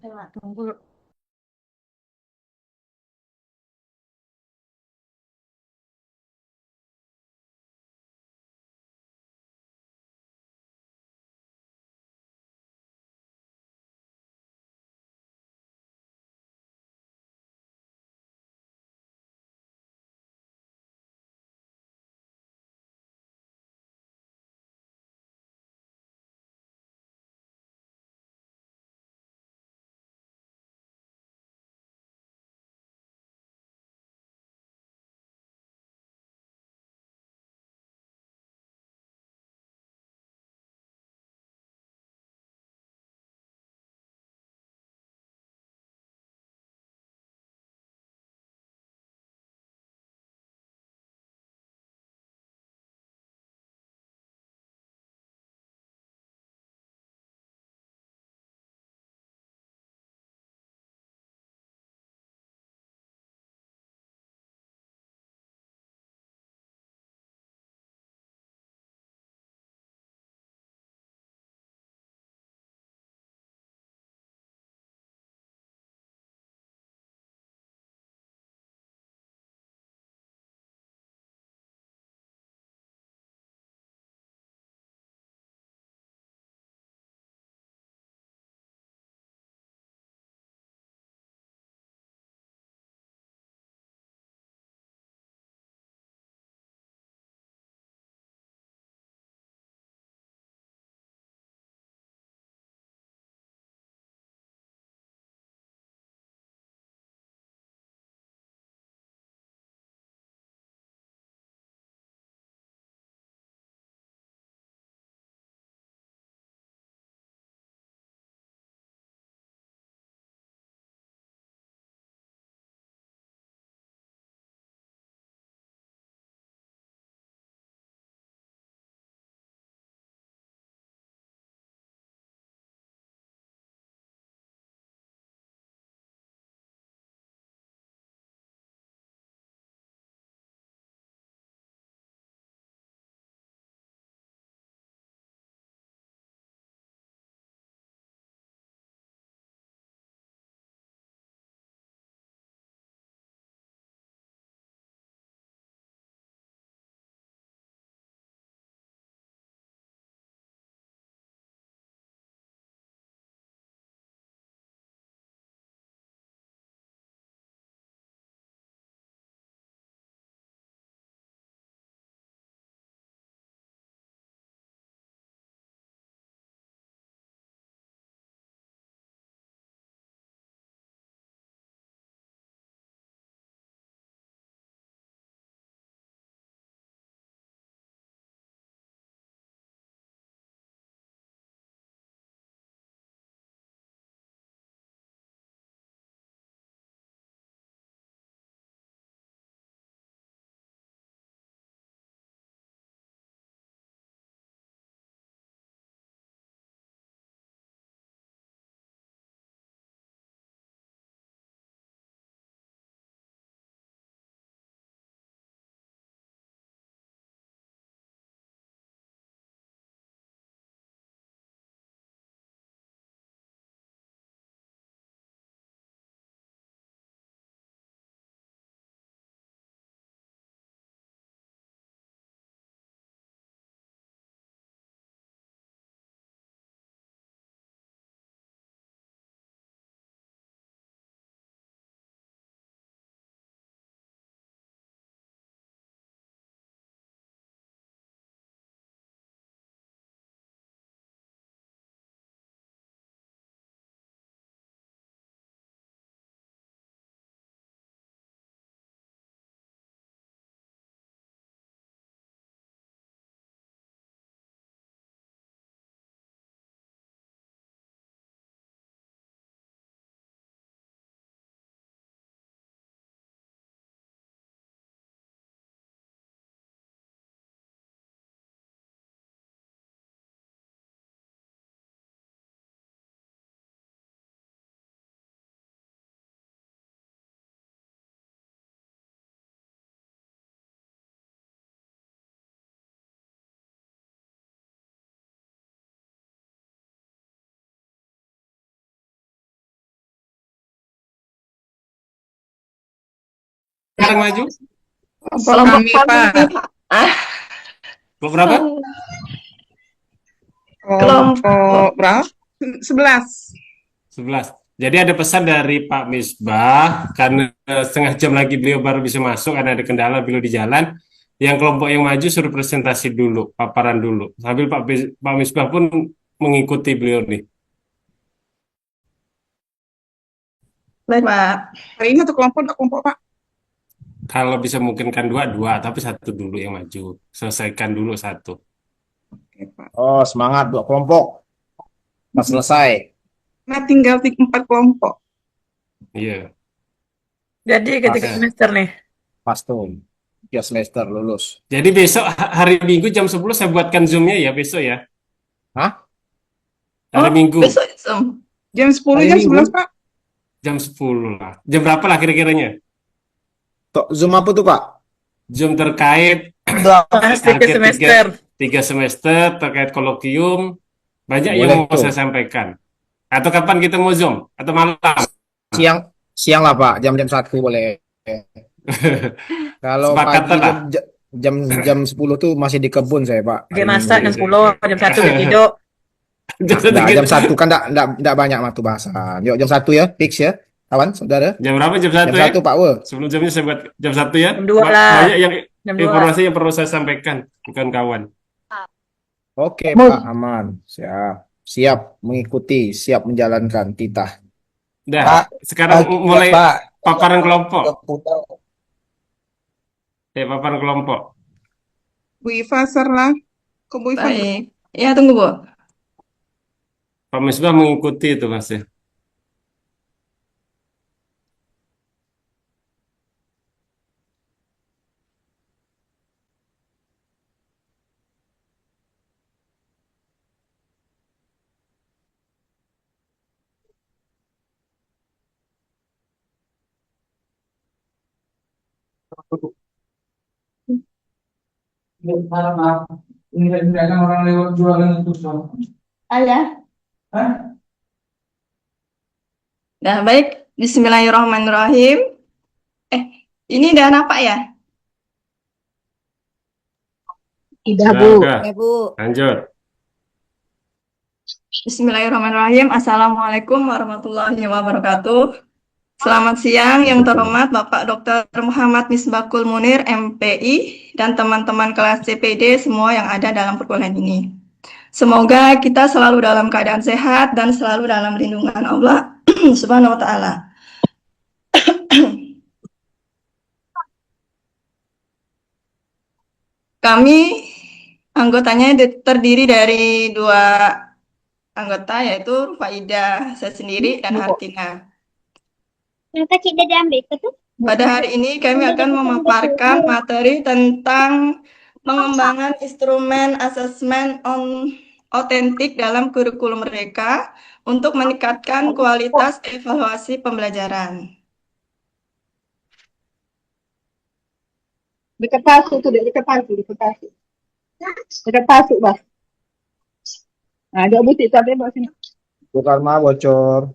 Coba tunggu. yang maju? Kelompok Kami, kami, Pak. Pak. Ah, Kelompok berapa? kelompok Kelompok berapa? 11. 11. Jadi ada pesan dari Pak Misbah, karena setengah jam lagi beliau baru bisa masuk, karena ada kendala beliau di jalan. Yang kelompok yang maju suruh presentasi dulu, paparan dulu. Sambil Pak Misbah pun mengikuti beliau nih. baik, Pak. Hari ini satu kelompok, dua kelompok, Pak. Kalau bisa memungkinkan dua, dua, tapi satu dulu yang maju. Selesaikan dulu satu. Oke, Pak. Oh, semangat dua kelompok. Pas selesai. Nah, tinggal 4 kelompok. Iya. Jadi Pas, ketiga semester nih. pas tuh. 3 semester lulus. Jadi besok hari Minggu jam 10 saya buatkan Zoom-nya ya besok ya. Hah? Hari Oh, Minggu besok Zoom. Jam 10, Hari jam 11, Minggu? Pak. jam 10 lah. Jam berapa lah kira-kiranya? Zoom apa tuh, Pak? Zoom terkait Bahas tiga target semester. tiga semester terkait kolokium. Banyak yang Boleh mau tuh. saya sampaikan. Atau kapan kita mau Zoom? Atau malam? Siang, siang lah, Pak. Jam-jam 1 boleh. Kalau pagi Sepakatan lah. jam jam 10 tuh masih di kebun saya, Pak. Lagi Hari Minggu masak jam tuh. 10, jam 1 udah tidur. Nah, jam 1 kan enggak banyak waktu bahasan. Yuk, jam 1 ya, fix ya. Kawan, saudara. Jam berapa? Jam Jam 1 ya? 1 Pak Wo. Sebelum jamnya saya buat jam 1 ya. Jam 2 lah. Banyak yang Jam 2. informasi yang perlu saya sampaikan, bukan kawan. Oke, Pak, aman. Siap. Siap mengikuti, siap menjalankan titah. Dah, Pak, sekarang mulai Pak, paparan kelompok. putar. Paparan kelompok. Bu Iva, Sarlah. Kok Bu Iva? Baik. Ya, tunggu, Bu. Pak Misbah mengikuti itu Mas ya. Orang lewat jualan itu Ada. Nah, baik. Bismillahirrahmanirrahim. Ini dan apa ya? Sudah, udah. Ya, Bu. Lanjut. Bismillahirrahmanirrahim. Assalamualaikum warahmatullahi wabarakatuh. Selamat siang yang terhormat Bapak Dr. Muhammad Misbakul Munir, MPI, dan teman-teman kelas CPD semua yang ada dalam perkuliahan ini. Semoga kita selalu dalam keadaan sehat dan selalu dalam lindungan Allah Subhanahu wa Ta'ala. Kami anggotanya terdiri dari 2 anggota, yaitu Faidah saya sendiri dan Hartina. Pada hari ini kami akan memaparkan materi tentang pengembangan instrumen asesmen otentik dalam kurikulum mereka untuk meningkatkan kualitas evaluasi pembelajaran. Dekat pasuk tu, dekat pasuk, dekat pasuk. Dekat pasuk, Bas. Nah, ada butik tu, ada sini. Bukan mah bocor.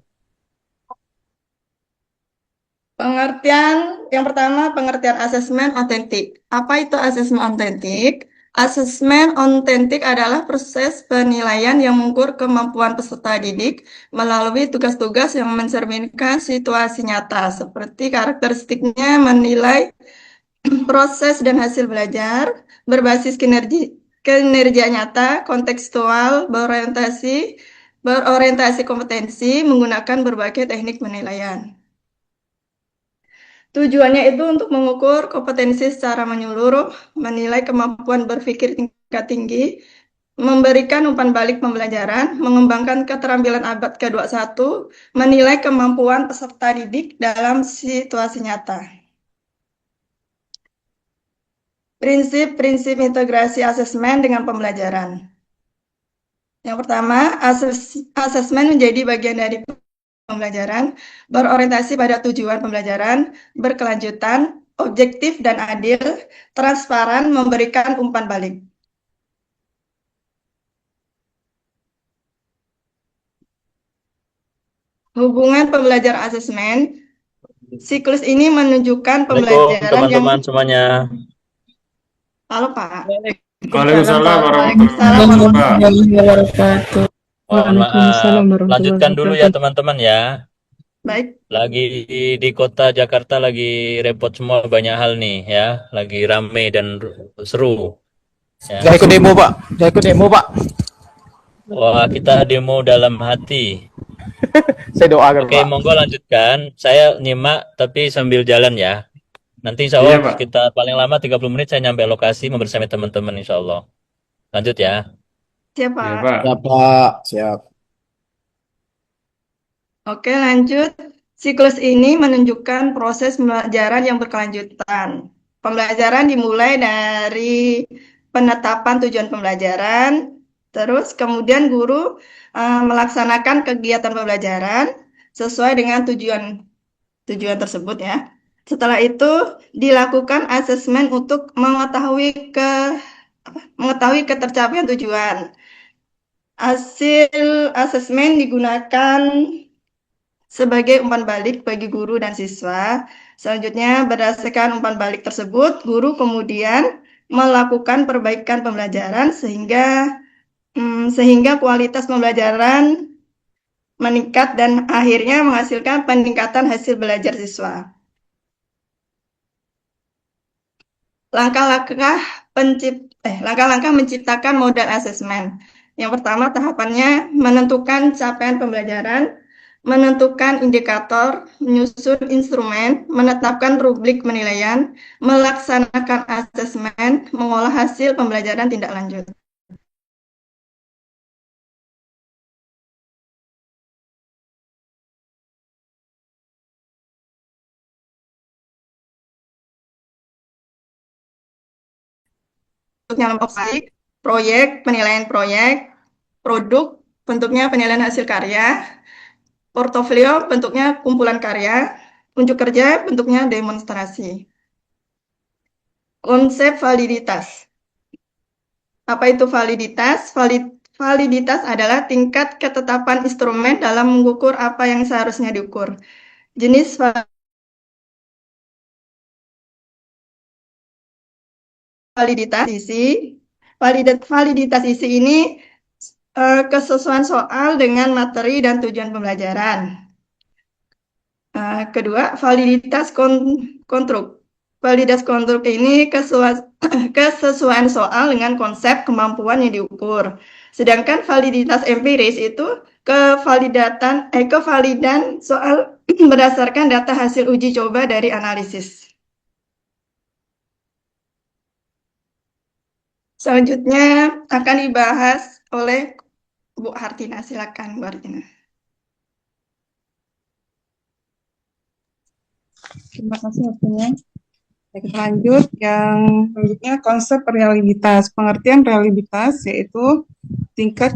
Yang pertama, pengertian asesmen otentik. Apa itu asesmen otentik? Asesmen otentik adalah proses penilaian yang mengukur kemampuan peserta didik melalui tugas-tugas yang mencerminkan situasi nyata, seperti karakteristiknya menilai proses dan hasil belajar, berbasis kinerja nyata, kontekstual, berorientasi kompetensi, menggunakan berbagai teknik penilaian. Tujuannya itu untuk mengukur kompetensi secara menyeluruh, menilai kemampuan berpikir tingkat tinggi, memberikan umpan balik pembelajaran, mengembangkan keterampilan abad ke-21, menilai kemampuan peserta didik dalam situasi nyata. Prinsip-prinsip integrasi asesmen dengan pembelajaran. Yang pertama, asesmen menjadi bagian dari pembelajaran, berorientasi pada tujuan pembelajaran, berkelanjutan, objektif dan adil, transparan, memberikan umpan balik. Hubungan pembelajaran asesmen Siklus ini menunjukkan Assalamualaikum pembelajaran yang... teman-teman semuanya. Halo, Pak. Waalaikumsalam Waalaikumsalam warahmatullahi warahmatullahi wabarakatuh. Mohon maaf. Waalaikumsalam warahmatullahi Lanjutkan dulu ya wabarakatuh. teman-teman ya. Baik. Lagi di kota Jakarta lagi repot semua, banyak hal nih ya. Lagi rame dan seru. Ya. Saya ikut demo, Pak. Saya ikut demo, Pak. Wah, kita demo dalam hati. Saya doakan, Oke, Pak. monggo lanjutkan. Saya nyimak tapi sambil jalan ya. Nanti insya Iya, Allah Pak. kita paling lama 30 menit saya nyampe lokasi membersama teman-teman insya Allah. Lanjut ya. Siap, Iya, Pak. Pak. Siap, Pak. Siap. Oke, lanjut. Siklus ini menunjukkan proses pembelajaran yang berkelanjutan. Pembelajaran dimulai dari penetapan tujuan pembelajaran, terus kemudian guru melaksanakan kegiatan pembelajaran sesuai dengan tujuan tersebut ya. Setelah itu dilakukan asesmen untuk mengetahui ketercapaian tujuan. Hasil asesmen digunakan sebagai umpan balik bagi guru dan siswa. Selanjutnya, berdasarkan umpan balik tersebut, guru kemudian melakukan perbaikan pembelajaran sehingga kualitas pembelajaran meningkat dan akhirnya menghasilkan peningkatan hasil belajar siswa. Langkah-langkah menciptakan model asesmen. Yang pertama, tahapannya menentukan capaian pembelajaran, menentukan indikator, menyusun instrumen, menetapkan rubrik penilaian, melaksanakan asesmen, mengolah hasil pembelajaran tindak lanjut. Bentuknya kelompok baik, proyek, penilaian proyek, produk, bentuknya penilaian hasil karya, portofolio, bentuknya kumpulan karya, unjuk kerja, bentuknya demonstrasi. Konsep validitas. Apa itu validitas? Validitas adalah tingkat ketetapan instrumen dalam mengukur apa yang seharusnya diukur. Jenis validitas isi. Validitas isi ini kesesuaian soal dengan materi dan tujuan pembelajaran. Kedua, validitas konstruk. Validitas konstruk ini kesesuaian soal dengan konsep kemampuan yang diukur. Sedangkan validitas empiris itu kevalidan soal berdasarkan data hasil uji coba dari analisis. Selanjutnya akan dibahas oleh Bu Hartina. Silakan, Bu Hartina. Terima kasih waktunya. Kita lanjut. Yang selanjutnya konsep realitas. Pengertian realitas yaitu tingkat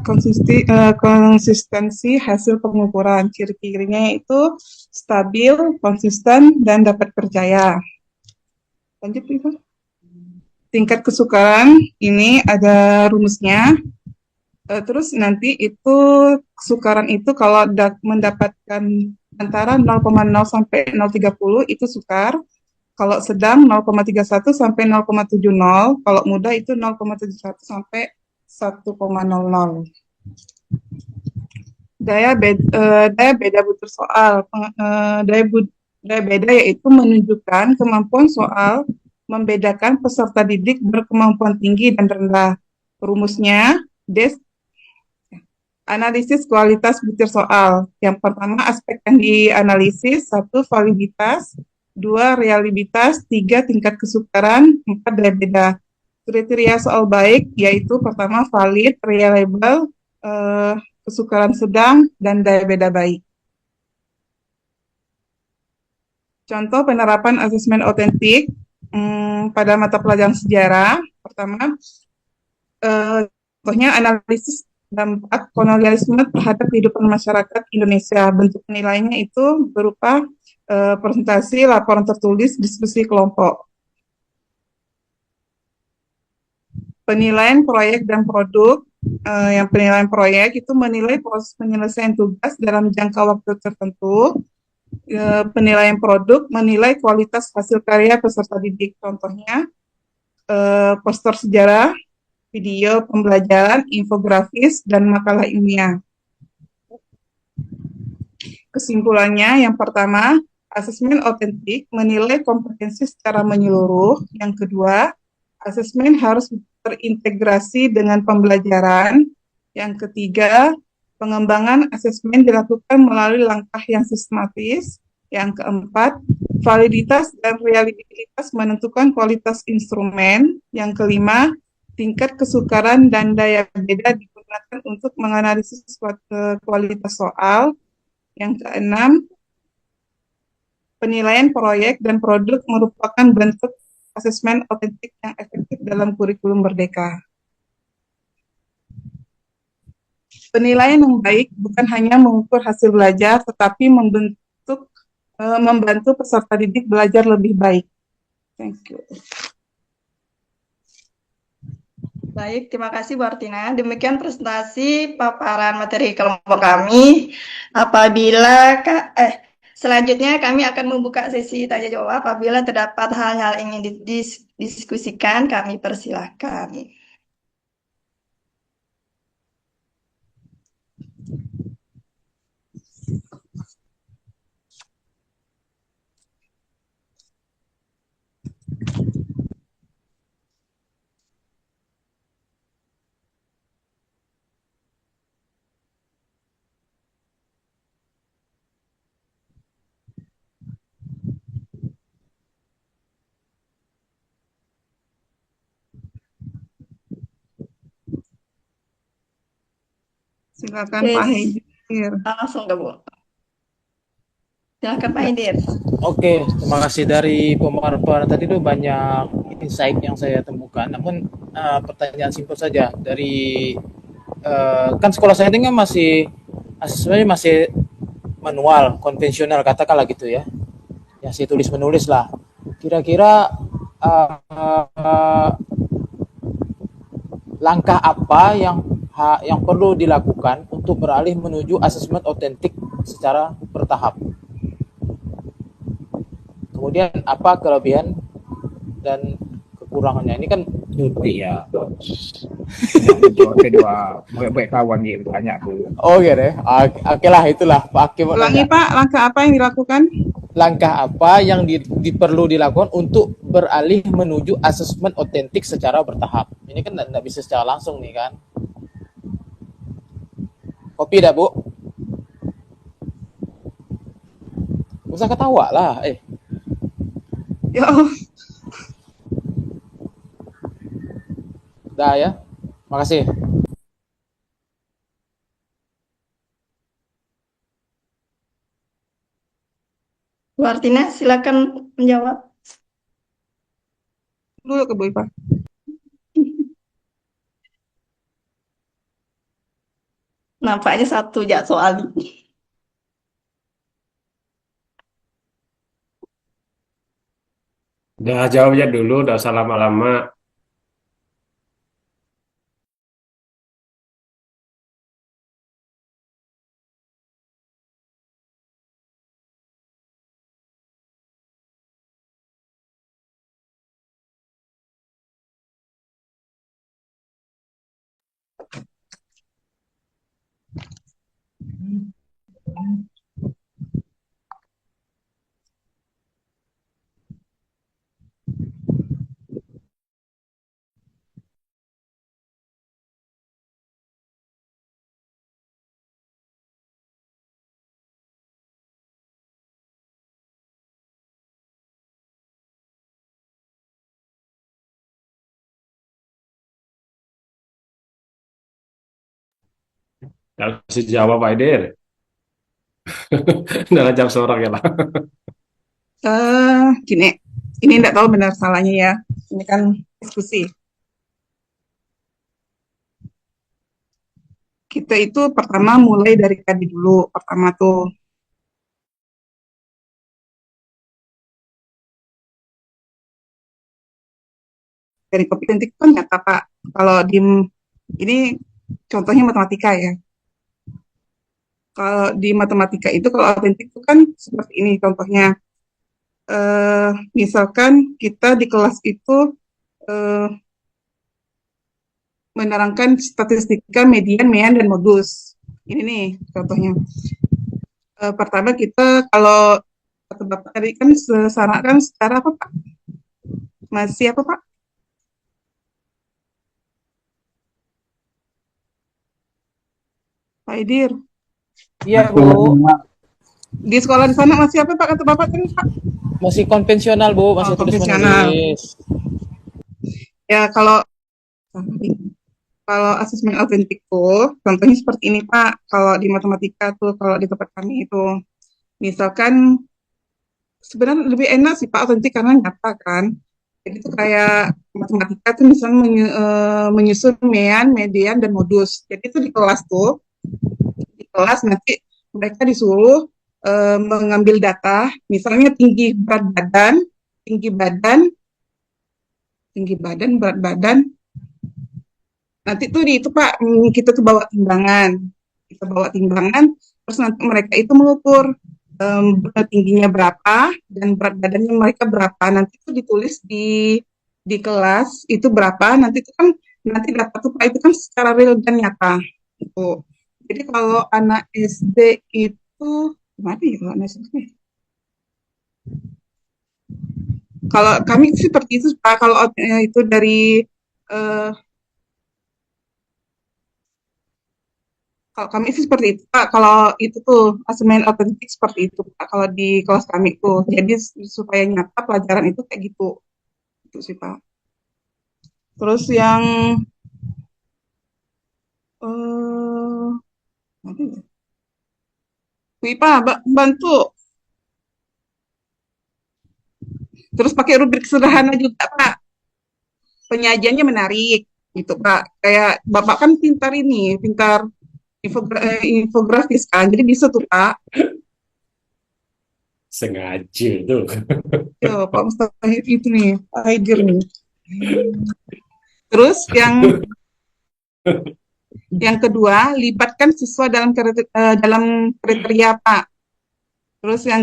konsistensi hasil pengukuran. Ciri-cirinya yaitu stabil, konsisten, dan dapat percaya. Lanjut, Ibu. Tingkat kesukaan ini ada rumusnya. Terus nanti itu kesukaran itu kalau mendapatkan antara 0,0 sampai 0,30 itu sukar. Kalau sedang 0,31 sampai 0,70, kalau mudah itu 0,71 sampai 1,00. Daya beda butir soal. Daya beda yaitu menunjukkan kemampuan soal membedakan peserta didik berkemampuan tinggi dan rendah. Rumusnya analisis kualitas butir soal. Yang pertama aspek yang dianalisis, 1 validitas, 2 reliabilitas, 3 tingkat kesukaran, 4 daya beda. Kriteria soal baik yaitu pertama valid, reliable, kesukaran sedang, dan daya beda baik. Contoh penerapan asesmen otentik pada mata pelajaran sejarah. Pertama, contohnya analisis dampak kolonialisme terhadap kehidupan masyarakat Indonesia. Bentuk penilaiannya itu berupa presentasi, laporan tertulis, diskusi kelompok. Penilaian proyek dan produk. Yang penilaian proyek itu menilai proses penyelesaian tugas dalam jangka waktu tertentu. Penilaian produk menilai kualitas hasil karya peserta didik. Contohnya, poster sejarah, video pembelajaran, infografis, dan makalah ilmiah. Kesimpulannya, yang pertama, asesmen otentik menilai kompetensi secara menyeluruh. Yang kedua, asesmen harus terintegrasi dengan pembelajaran. Yang ketiga, pengembangan asesmen dilakukan melalui langkah yang sistematis. Yang keempat, validitas dan reliabilitas menentukan kualitas instrumen. Yang kelima, tingkat kesukaran dan daya beda digunakan untuk menganalisis kualitas soal. Yang keenam, penilaian proyek dan produk merupakan bentuk asesmen otentik yang efektif dalam kurikulum Merdeka. Penilaian yang baik bukan hanya mengukur hasil belajar, tetapi membantu peserta didik belajar lebih baik. Thank you. Baik, terima kasih Bu Artina. Demikian presentasi paparan materi kelompok kami. Selanjutnya kami akan membuka sesi tanya jawab. Apabila terdapat hal-hal yang ingin didiskusikan, kami persilahkan. Silakan Oke, Pak Haidir. langsung ke Bu. Silakan Pak Haidir. Oke, terima kasih dari pemaparan tadi itu banyak insight yang saya temukan. Namun pertanyaan simpel saja dari kan sekolah saya ini kan asesmennya masih manual, konvensional katakanlah gitu ya. Yang saya tulis menulis lah. Kira-kira langkah apa yang perlu dilakukan untuk beralih menuju asesmen otentik secara bertahap? Kemudian apa kelebihan dan kekurangannya? Ini kan Cuti ya. Kedua, baik kawan gitu banyak tuh. oke deh. Oke lah itulah Pak Hakim. Ulangi Pak, langkah apa yang dilakukan? Langkah apa yang perlu dilakukan untuk beralih menuju asesmen otentik secara bertahap? Ini kan tidak bisa secara langsung nih kan. Kopi dah Bu? Usah ketawa lah. Ya Allah. Dah ya. Makasih. Bu Artina, silakan menjawab. Dulu ke Bu Ipa. Nampaknya satu ya soal ini. Udah jawab aja dulu, udah usah lama-lama. Kalau kasih jawab Pak Aidir. Udah jam seorang ya lah. Gini, ini enggak tahu benar salahnya ya. Ini kan diskusi. Kita itu pertama mulai dari tadi dulu. Pertama tuh dari kompetensi kan nyata Pak. Kalau di ini contohnya matematika ya. Kalau di matematika itu kalau autentik itu kan seperti ini contohnya. Misalkan kita di kelas itu eh, menerangkan statistika median, mean, dan modus. Ini nih contohnya. Pertama kita kalau kata Bapak tadi kan sarankan secara apa Pak? Masih apa Pak? Pak Idir. Iya, Bu. Di sekolah di sana masih apa Pak kata Bapak tadi Pak? Masih konvensional, Bu, masih Oh, konvensional. tulis-menulis. Ya kalau asesmen autentik tuh contohnya seperti ini Pak. Kalau di matematika tuh kalau di tempat kami itu misalkan sebenarnya lebih enak sih Pak autentik karena nyata kan. Jadi itu kayak matematika tuh misalnya menyusun mean, median, dan modus. Jadi itu di kelas nanti mereka disuruh mengambil data, misalnya tinggi badan, berat badan. Nanti tuh di itu Pak, kita tuh bawa timbangan. Kita bawa timbangan, terus nanti mereka itu mengukur tingginya berapa dan berat badannya mereka berapa. Nanti itu ditulis di kelas itu berapa. Nanti itu kan nanti data tuh Pak itu kan secara real dan nyata. Gitu. Jadi kalau anak SD itu gimana ya kalau anak SD? Kalau kami seperti itu Pak. Kalau itu dari eh, kalau kami sih seperti itu Pak. Kalau itu tuh asesmen autentik seperti itu Pak. Kalau di kelas kami tuh, jadi supaya nyata pelajaran itu kayak gitu, itu sih Pak. Terus yang apa ya? Wih, Pak, bantu. Terus pakai rubrik sederhana juga Pak. Penyajiannya menarik, gitu Pak. Kayak Bapak kan pintar ini, pintar infografis kan, jadi bisa tuh Pak. Sengaja tuh. Yo, Pak Mustahil itu nih, Pak Haidir nih. Terus yang kedua, libatkan siswa dalam kriteria Pak. Terus yang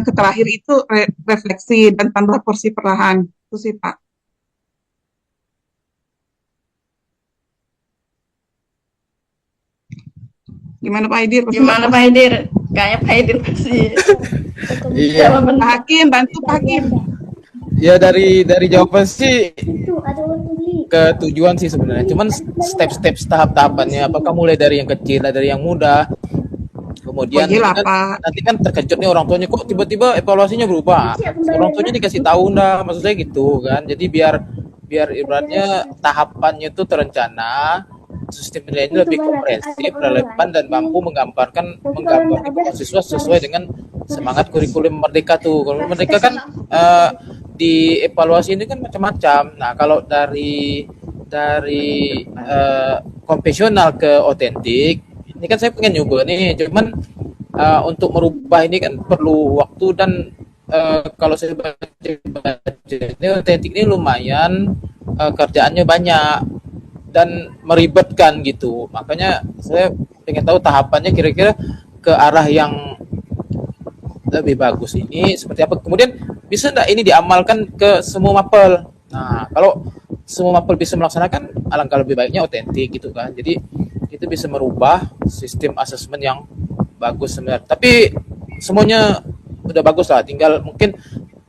terakhir itu refleksi dan tambah porsi perlahan. Itu sih Pak. Gimana Pak Haidir? Gimana Pak Haidir? Kayaknya Pak Haidir pasti Iya. Pak Hakim, bantu Pak Hakim. Ya dari jawaban sih ke tujuan sih sebenarnya. Cuman step-step tahap-tahapannya apakah mulai dari yang kecil, dari yang mudah. Kemudian Oh, iyalah, kan, Pak. nanti kan terkejut nih orang tuanya kok tiba-tiba evaluasinya berubah. Orang tuanya dikasih tahu enggak, maksud saya gitu kan. Jadi biar ibaratnya tahapannya itu terencana, sistem nilainya lebih komprehensif, relevan dan mampu menggambar siswa sesuai dengan semangat kurikulum Merdeka tuh. Kalau Merdeka kan di evaluasi ini kan macam-macam. Nah, kalau dari konvensional ke otentik, ini kan saya pengen nyoba nih, cuman untuk merubah ini kan perlu waktu dan kalau saya baca ini otentik ini lumayan kerjaannya banyak dan meribetkan gitu. Makanya saya pengen tahu tahapannya kira-kira ke arah yang lebih bagus ini seperti apa. Kemudian bisa enggak ini diamalkan ke semua mapel. Nah, kalau semua mapel bisa melaksanakan, alangkah lebih baiknya otentik gitu kan. Jadi itu bisa merubah sistem asesmen yang bagus sebenarnya. Tapi semuanya udah bagus lah, tinggal mungkin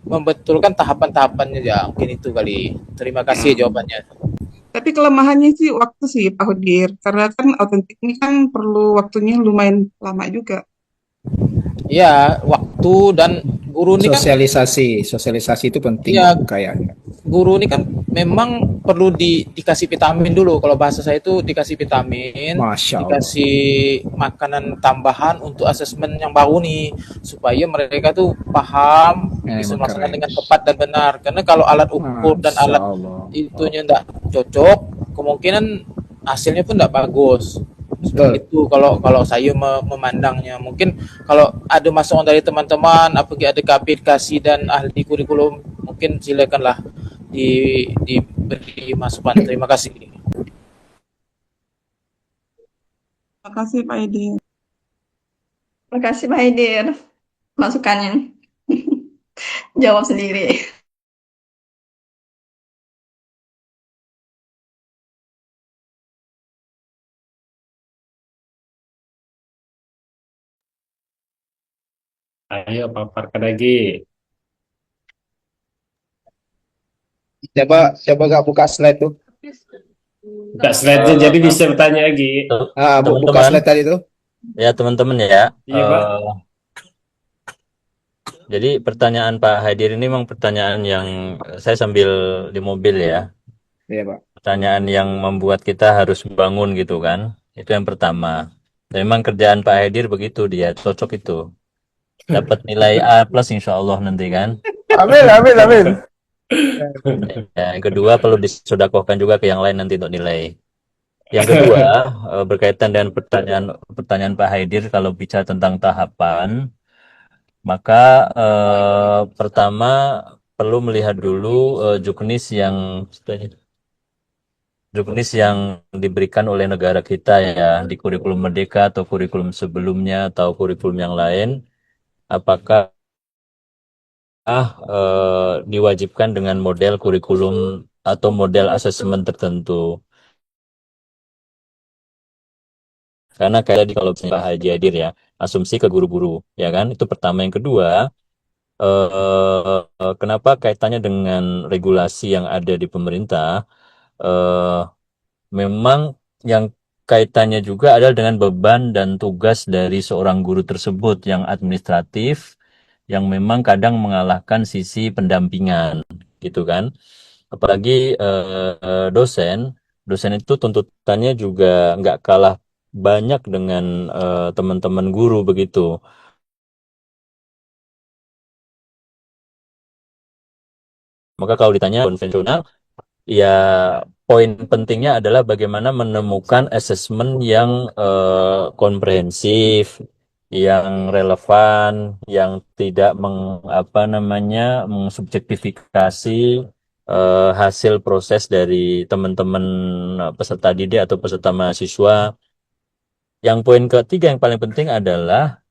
membetulkan tahapan-tahapannya ya. Mungkin itu kali. Terima kasih jawabannya. Tapi kelemahannya sih waktu sih Pak Hudir. Karena kan autentik ini kan perlu waktunya lumayan lama juga. Iya, waktu dan guru ini kan Sosialisasi itu penting Iya. kayaknya. guru ini kan memang perlu dikasih vitamin dulu. Kalau bahasa saya itu dikasih vitamin, Masya Allah. dikasih makanan tambahan untuk asesmen yang baru nih, supaya mereka tuh paham, bisa Emang melaksanakan keren. dengan tepat dan benar. Karena kalau alat ukur dan Masya alat Allah. itunya enggak cocok, kemungkinan hasilnya pun enggak bagus. Seperti itu kalau saya memandangnya. Mungkin kalau ada masukan dari teman-teman, apalagi ada aplikasi dan ahli kurikulum, mungkin silakanlah diberi masukan. Terima kasih. Terima kasih Pak Edi. Makasih Pak Haidir masukannya. Jawab sendiri. Ayo paparkan lagi. Coba gak buka slide tuh. Buka slide-nya jadi bisa bertanya lagi. Buka Teman-teman, slide tadi tuh. ya teman-teman ya. Iya, Pak. Jadi pertanyaan Pak Haidir ini memang pertanyaan yang saya sambil di mobil ya. Iya, Pak. Pertanyaan yang membuat kita harus bangun gitu kan. Itu yang pertama. Dan memang kerjaan Pak Haidir begitu, dia cocok itu. Dapat nilai A plus insya Allah nanti kan. Amin, amin, amin. Ya, yang kedua perlu disodakohkan juga ke yang lain nanti untuk nilai. Yang kedua berkaitan dengan pertanyaan Pak Haidir kalau bicara tentang tahapan, maka pertama perlu melihat dulu juknis yang diberikan oleh negara kita ya di kurikulum Merdeka atau kurikulum sebelumnya atau kurikulum yang lain, apakah diwajibkan dengan model kurikulum atau model asesmen tertentu. Karena kayak tadi kalau misalnya Pak Haji Hadir ya, asumsi ke guru-guru, ya kan? Itu pertama. Yang kedua, kenapa kaitannya dengan regulasi yang ada di pemerintah? Eh, Memang yang kaitannya juga adalah dengan beban dan tugas dari seorang guru tersebut yang administratif, yang memang kadang mengalahkan sisi pendampingan, gitu kan? Apalagi dosen, dosen itu tuntutannya juga nggak kalah banyak dengan teman-teman guru begitu. Maka kalau ditanya konvensional, ya poin pentingnya adalah bagaimana menemukan asesmen yang komprehensif, yang relevan, yang tidak mengsubjektifikasi hasil proses dari teman-teman peserta didik atau peserta mahasiswa. Yang poin ketiga yang paling penting adalah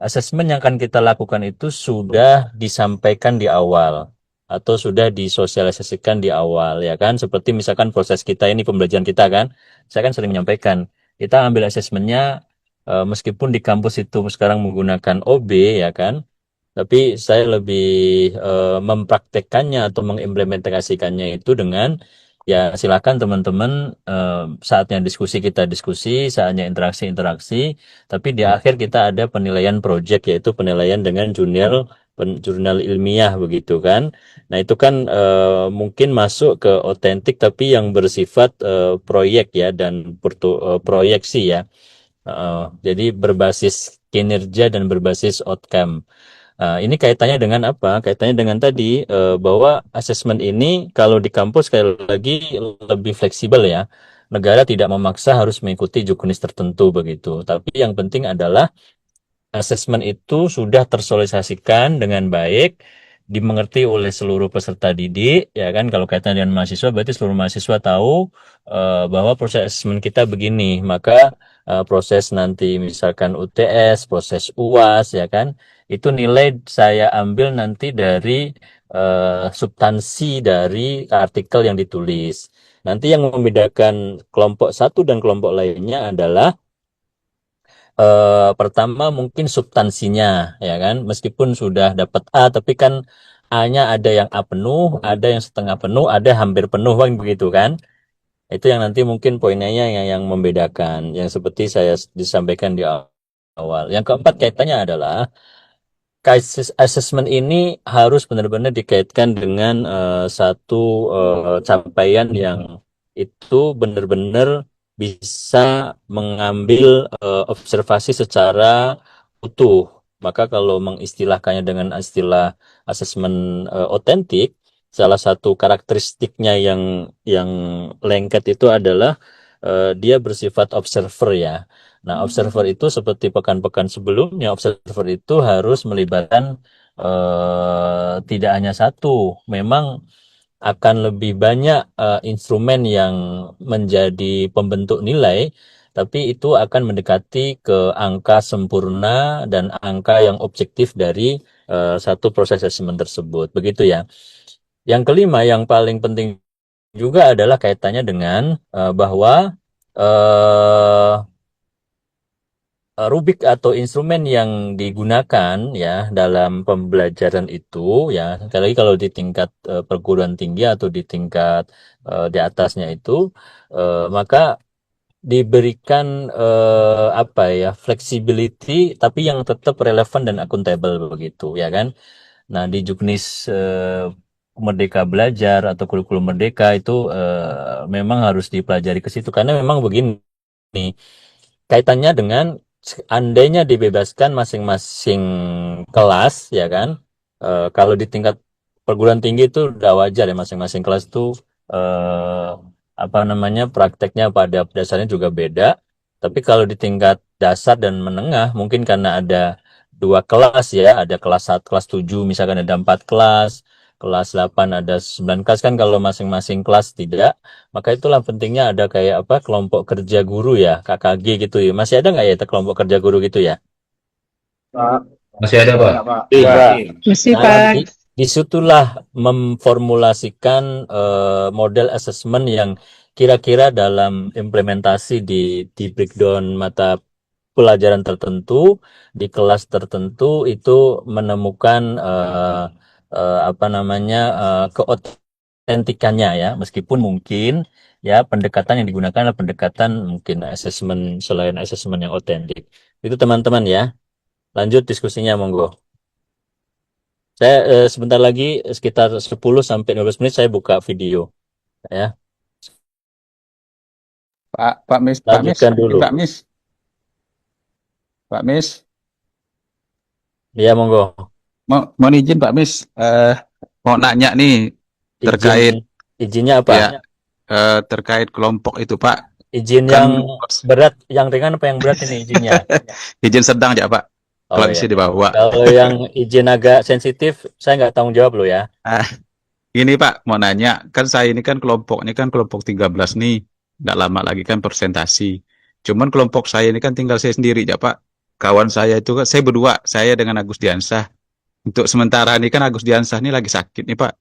asesmen yang akan kita lakukan itu sudah disampaikan di awal atau sudah disosialisasikan di awal, ya kan? Seperti misalkan proses kita ini, pembelajaran kita kan, saya kan sering menyampaikan, kita ambil asesmennya meskipun di kampus itu sekarang menggunakan OB, ya kan? Tapi saya lebih mempraktekkannya atau mengimplementasikannya itu dengan ya silakan teman-teman, saatnya diskusi kita diskusi, saatnya interaksi-interaksi, tapi di akhir kita ada penilaian project yaitu penilaian dengan jurnal ilmiah begitu kan. Nah, itu kan mungkin masuk ke otentik tapi yang bersifat proyek ya dan proyeksi ya. Jadi berbasis kinerja dan berbasis outcome. Ini kaitannya dengan apa? Kaitannya dengan tadi bahwa asesmen ini kalau di kampus sekali lagi lebih fleksibel ya. Negara tidak memaksa harus mengikuti juknis tertentu begitu. Tapi yang penting adalah asesmen itu sudah tersosialisasikan dengan baik, dimengerti oleh seluruh peserta didik, ya kan? Kalau kaitan dengan mahasiswa, berarti seluruh mahasiswa tahu bahwa proses asesmen kita begini. Maka proses nanti misalkan UTS, proses UAS, ya kan? Itu nilai saya ambil nanti dari substansi dari artikel yang ditulis. Nanti yang membedakan kelompok satu dan kelompok lainnya adalah pertama mungkin substansinya, ya kan, meskipun sudah dapat A tapi kan A-nya ada yang A penuh, ada yang setengah penuh, ada hampir penuh kan begitu kan. Itu yang nanti mungkin poinnya yang membedakan, yang seperti saya disampaikan di awal. Yang keempat kaitannya adalah krisis assessment ini harus benar-benar dikaitkan dengan satu capaian yang itu benar-benar bisa mengambil observasi secara utuh. Maka kalau mengistilahkannya dengan istilah asesmen otentik, salah satu karakteristiknya yang lengket itu adalah dia bersifat observer ya. Nah, observer itu seperti pekan-pekan sebelumnya, observer itu harus melibatkan tidak hanya satu, memang akan lebih banyak instrumen yang menjadi pembentuk nilai, tapi itu akan mendekati ke angka sempurna dan angka yang objektif dari satu proses assessment tersebut. Begitu ya. Yang kelima, yang paling penting juga adalah kaitannya dengan bahwa eh, rubrik atau instrumen yang digunakan ya dalam pembelajaran itu ya, sekali lagi kalau di tingkat perguruan tinggi atau di tingkat di atasnya itu maka diberikan apa ya, flexibility tapi yang tetap relevan dan akuntabel begitu ya kan. Nah, di Juknis Merdeka Belajar atau kurikulum Merdeka itu memang harus dipelajari ke situ karena memang begini, kaitannya dengan andainya dibebaskan masing-masing kelas ya kan. Kalau di tingkat perguruan tinggi itu udah wajar ya, masing-masing kelas itu eh, apa namanya, prakteknya pada dasarnya juga beda. Tapi kalau di tingkat dasar dan menengah mungkin karena ada dua kelas ya, ada kelas 1, kelas 7 misalkan ada 4 kelas, kelas 8 ada 9 kelas kan, kalau masing-masing kelas tidak, maka itulah pentingnya ada kayak apa, kelompok kerja guru ya, KKG gitu ya. Masih ada nggak ya itu kelompok kerja guru gitu ya? Masih ada, Pak. Iya. Mesti Nah, Pak. disitulah memformulasikan model assessment yang kira-kira dalam implementasi di breakdown mata pelajaran tertentu di kelas tertentu itu menemukan apa namanya, keotentikannya ya, meskipun mungkin ya pendekatan yang digunakan adalah pendekatan mungkin assessment selain assessment yang otentik. Itu teman-teman ya. Lanjut diskusinya monggo. Saya sebentar lagi sekitar 10 sampai 15 menit saya buka video ya. Pak Mis, Lanjutkan dulu. Pak Mis, Pak Mis, Ya monggo. mau izin Pak Mis, mau nanya nih terkait Izinnya apa? ya terkait kelompok itu Pak. Izin Kan yang berat, yang ringan apa yang berat ini izinnya? izin sedang ya Pak, Oh kalau ya. bisa dibawa. Kalau yang izin agak sensitif, saya nggak tanggung jawab loh ya. Ini Pak, mau nanya, kan saya ini kan kelompoknya kan kelompok 13 nih, nggak lama lagi kan presentasi. Cuman kelompok saya ini kan tinggal saya sendiri ya Pak. Kawan saya itu kan, saya berdua, saya dengan Agus Diansah. Untuk sementara ini kan Agus Diansah ini lagi sakit nih Pak.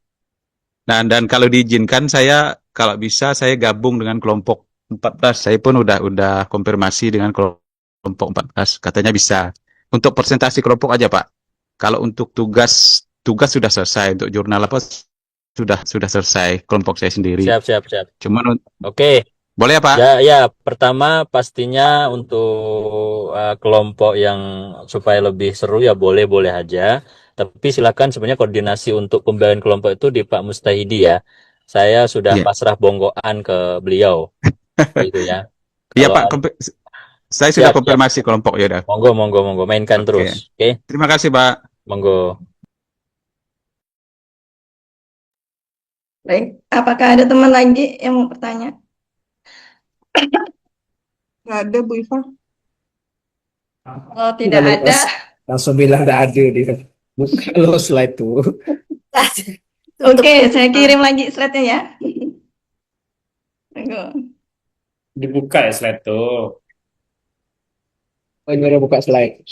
Nah, dan kalau diizinkan saya, kalau bisa saya gabung dengan kelompok 14. Saya pun udah konfirmasi dengan kelompok 14, katanya bisa. Untuk presentasi kelompok aja Pak. Kalau untuk tugas sudah selesai, untuk jurnal apa sudah selesai kelompok saya sendiri. Siap. Cuman Oke. boleh ya Pak? Ya, pertama pastinya untuk kelompok yang supaya lebih seru ya boleh aja. Tapi silakan sebenarnya koordinasi untuk pembagian kelompok itu di Pak Mustahidi ya. Saya sudah Iya. pasrah bonggoan ke beliau. Gitu ya. Iya Kalau Pak, saya sudah Siap. konfirmasi kelompok ya udah. Monggo mainkan Oke. terus. Oke. Terima kasih Pak. Monggo. Baik, apakah ada teman lagi yang mau bertanya? Nggak ada, Bu Iva. Kalau tidak ada, Langsung bilang nggak ada dia. Buka lo slide tuh. oke, saya kirim lagi slide-nya ya. Tunggu. Dibuka ya slide tuh. Oh, ini udah buka slide.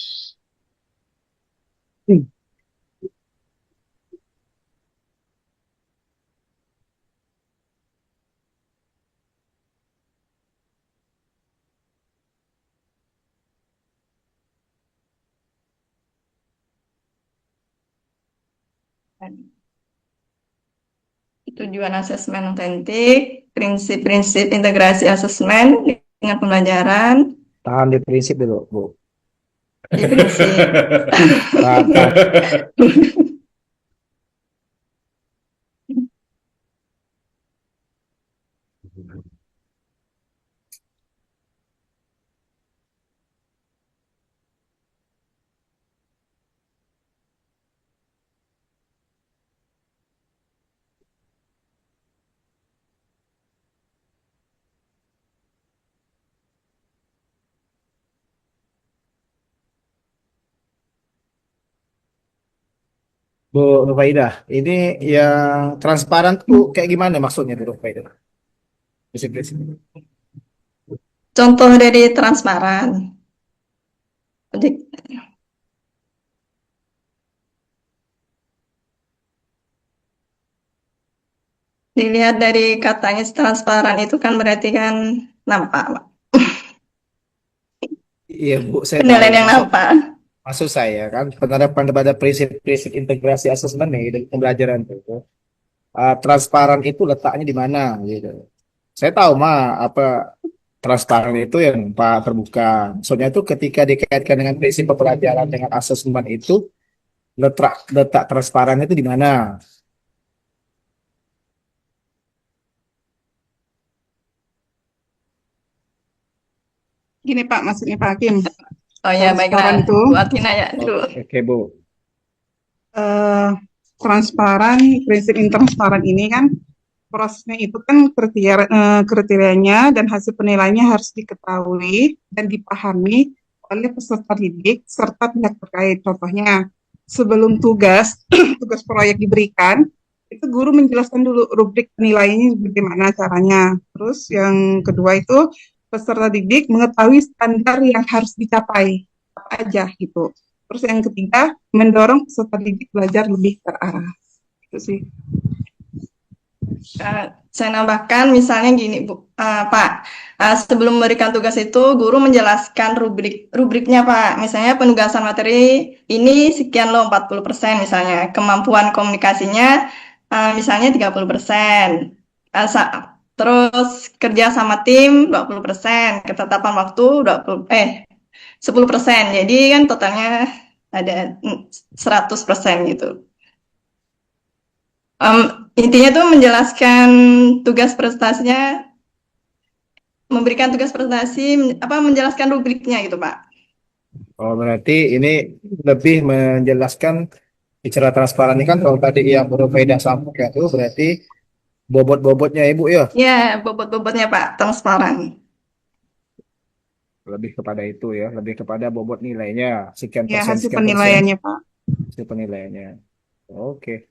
Tujuan asesmen otentik, prinsip-prinsip integrasi asesmen dengan pembelajaran, Tahan di prinsip dulu, Bu. di prinsip. Tahan. Bu Rufaidah, ini yang transparan tuh kayak gimana maksudnya Bu Rufaidah? Prinsip-prinsip. Contoh dari transparan. Jadi, dilihat dari katanya transparan itu kan berarti kan nampak, Pak. Iya Bu, saya tahu. Penilaian yang nampak. Maksud saya kan penerapan pada prinsip-prinsip integrasi asesmen nih dan pembelajaran itu transparan itu letaknya di mana gitu. Saya tahu mah apa transparan itu yang Pak terbuka. Maksudnya itu ketika dikaitkan dengan prinsip pembelajaran dengan asesmen itu letak letak transparan itu di mana? Gini Pak, maksudnya Pak Hakim, Oh ya, baiklah. transparan itu Bu Atina ya dulu. Oke Bu. eh, transparan, prinsip intransparan ini kan prosesnya itu kan kriterianya dan hasil penilaiannya harus diketahui dan dipahami oleh peserta didik serta pihak terkait. Contohnya, sebelum tugas tugas proyek diberikan, itu guru menjelaskan dulu rubrik penilaiannya bagaimana caranya. Terus yang kedua itu peserta didik mengetahui standar yang harus dicapai apa aja gitu. Terus yang ketiga, mendorong peserta didik belajar lebih terarah. Itu sih. Saya nambahkan misalnya gini Bu, Pak, sebelum memberikan tugas itu guru menjelaskan rubriknya Pak. Misalnya penugasan materi ini sekian loh 40% misalnya. Kemampuan komunikasinya misalnya 30%. Terus kerja sama tim 20%, ketetapan waktu 10%. Jadi kan totalnya ada 100% gitu. Intinya tuh menjelaskan tugas prestasinya, memberikan tugas prestasi, menjelaskan rubriknya gitu, Pak. Oh berarti ini lebih menjelaskan bicara transparan ini kan kalau tadi yang berbeda sama ya itu berarti bobot-bobotnya Ibu ya. Ya, bobot-bobotnya, Pak, transparan. Lebih kepada itu ya, lebih kepada bobot nilainya sekian Ya, persen hasil sekian persen penilaiannya, Pak. hasil penilaiannya. Oke.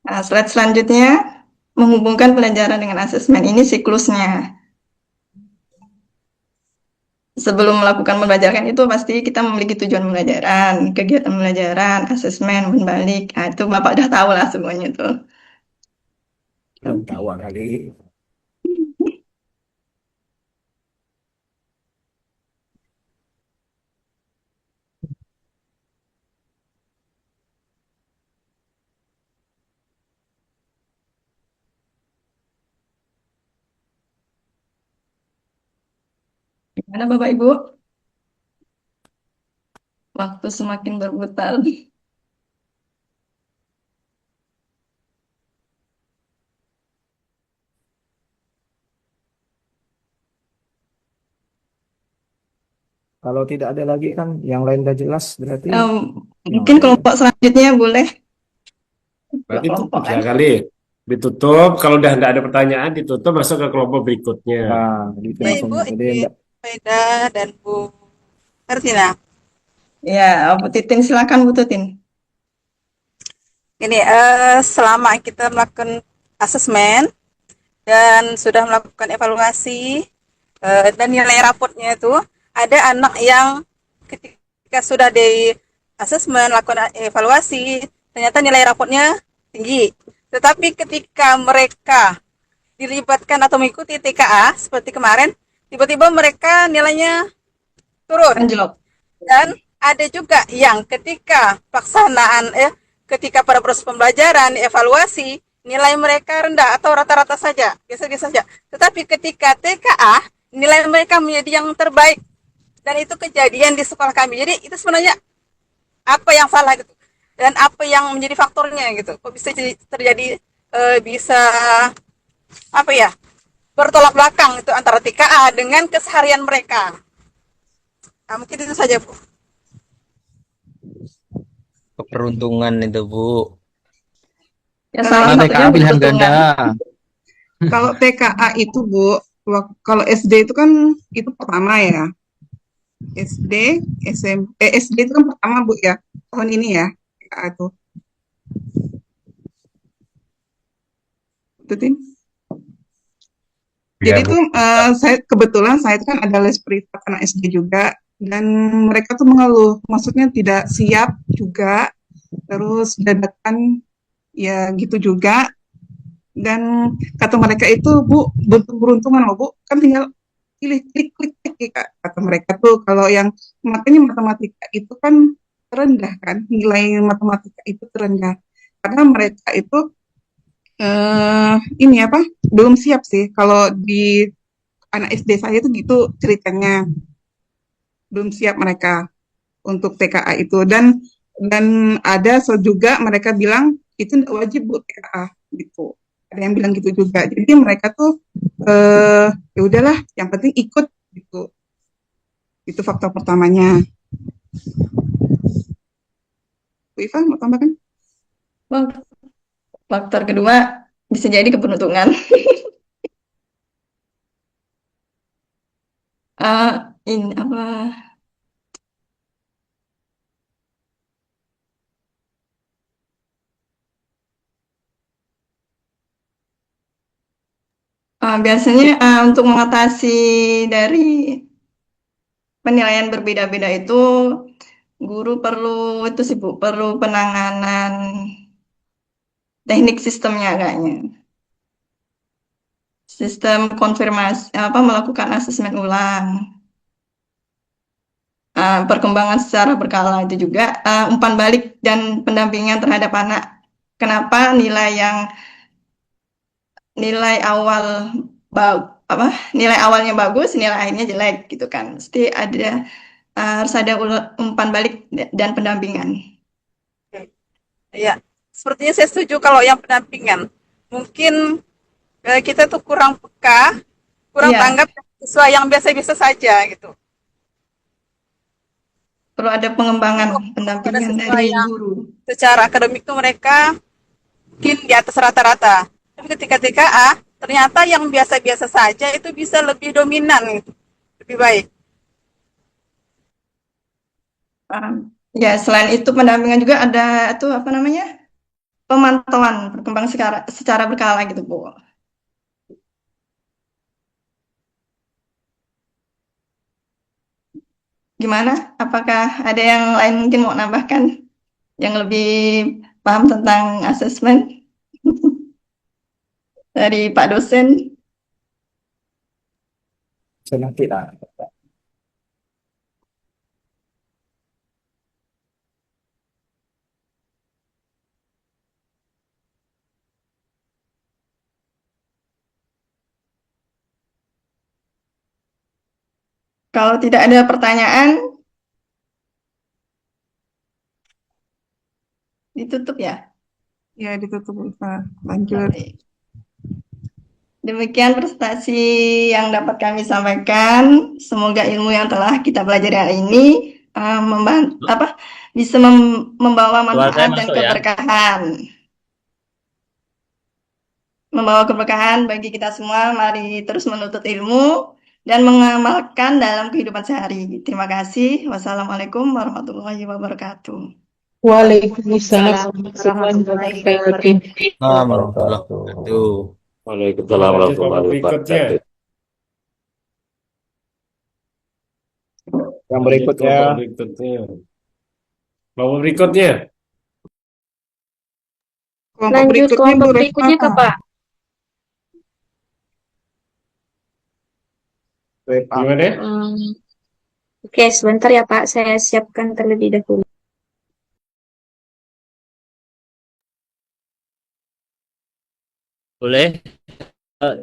Nah, slide selanjutnya menghubungkan pelajaran dengan asesmen. Ini siklusnya. Sebelum melakukan pembelajaran itu pasti kita memiliki tujuan pembelajaran, kegiatan pembelajaran, asesmen, balik. Nah, itu Bapak udah tahu lah semuanya itu. Belum tahu kali. Gimana Bapak Ibu? Waktu semakin berputar. Kalau tidak ada lagi kan yang lain udah jelas berarti Mungkin kelompok selanjutnya boleh. Berarti Kelompok tutup ya kan? kali. Ditutup. Kalau udah tidak ada pertanyaan, ditutup masuk ke kelompok berikutnya. nah gitu Ya langsung. Ibu, Jadi Ibu Faida dan Bu Hertina. Ya, Bu Titin silakan Bu Titin. Ini selama kita melakukan asesmen dan sudah melakukan evaluasi dan nilai raportnya itu ada anak yang ketika sudah di asesmen lakukan evaluasi ternyata nilai raportnya tinggi. Tetapi ketika mereka dilibatkan atau mengikuti TKA seperti kemarin, tiba-tiba mereka nilainya turun. Anjlok. Dan ada juga yang ketika pelaksanaan ketika pada proses pembelajaran evaluasi nilai mereka rendah atau rata-rata saja, biasa-biasa saja. Tetapi ketika TKA nilai mereka menjadi yang terbaik dan itu kejadian di sekolah kami. Jadi itu sebenarnya apa yang salah gitu dan apa yang menjadi faktornya gitu. Kok bisa terjadi bisa apa ya bertolak belakang itu antara TKA dengan keseharian mereka. Nah, mungkin itu saja Bu. Keberuntungan itu, Bu. Ya, salah Ini satunya pilihan kebetulan. ganda. kalau TKA itu, Bu, kalau SD itu kan itu pertama ya. SD, SD itu kan pertama, Bu ya. Tahun ini ya, TKA itu. Tutin. Jadi Bu. tuh saya kebetulan saya itu kan ada les privat anak SD juga, dan mereka tuh mengeluh, maksudnya tidak siap juga, terus dadakan ya gitu juga, dan kata mereka itu Bu beruntung-beruntungan loh Bu, kan tinggal pilih klik klik klik ya, Kak. Kata mereka tuh kalau yang makanya matematika itu kan terendah kan, nilai matematika itu terendah karena mereka itu ini apa belum siap sih kalau di anak SD saya itu gitu ceritanya, belum siap mereka untuk TKA itu, dan ada juga mereka bilang itu tidak wajib Bu TKA gitu, ada yang bilang gitu juga, jadi mereka tuh ya udahlah yang penting ikut gitu, itu faktor pertamanya. Bu Iva mau tambahkan? Faktor kedua bisa jadi keberuntungan. Ini apa? Biasanya untuk mengatasi dari penilaian berbeda-beda itu, guru perlu itu sih Bu, perlu penanganan teknik sistemnya kayaknya. Sistem konfirmasi apa melakukan asesmen ulang. Perkembangan secara berkala itu juga umpan balik dan pendampingan terhadap anak. Kenapa nilai awal nilai awalnya bagus, nilai akhirnya jelek gitu kan. Mesti harus ada umpan balik dan pendampingan. Ya, sepertinya saya setuju kalau yang pendampingan. Mungkin kita tuh kurang peka, kurang Iya, tanggap siswa yang biasa-biasa saja gitu. perlu ada pengembangan Pada pendampingan siswa dari yang guru. secara akademik tuh mereka mungkin di atas rata-rata. Tapi ketika TKA, ternyata yang biasa-biasa saja itu bisa lebih dominan gitu. Lebih baik. Ya, selain itu pendampingan juga ada tuh apa namanya? Pemantauan perkembangan secara berkala gitu, Bu. Gimana? Apakah ada yang lain mungkin mau nambahkan yang lebih paham tentang asesmen dari Pak dosen? Nanti lah. Kalau tidak ada pertanyaan, ditutup ya. Ya ditutup Bu Iva, lanjut. Baik. Demikian presentasi yang dapat kami sampaikan. Semoga ilmu yang telah kita pelajari hari ini bisa membawa Suara saya manfaat dan masuk ya. keberkahan. Membawa keberkahan bagi kita semua. Mari terus menuntut ilmu dan mengamalkan dalam kehidupan sehari. Terima kasih. Wassalamualaikum warahmatullahi wabarakatuh. Waalaikumsalam warahmatullahi wabarakatuh. Nah, warahmatullahi wabarakatuh. Waalaikumsalam warahmatullahi wabarakatuh. Yang berikutnya. Kelompok berikutnya. Kelompok berikutnya. Lanjut kelompok berikutnya Kak, Pak. Gimana? Oke, sebentar ya Pak, saya siapkan terlebih dahulu. Boleh?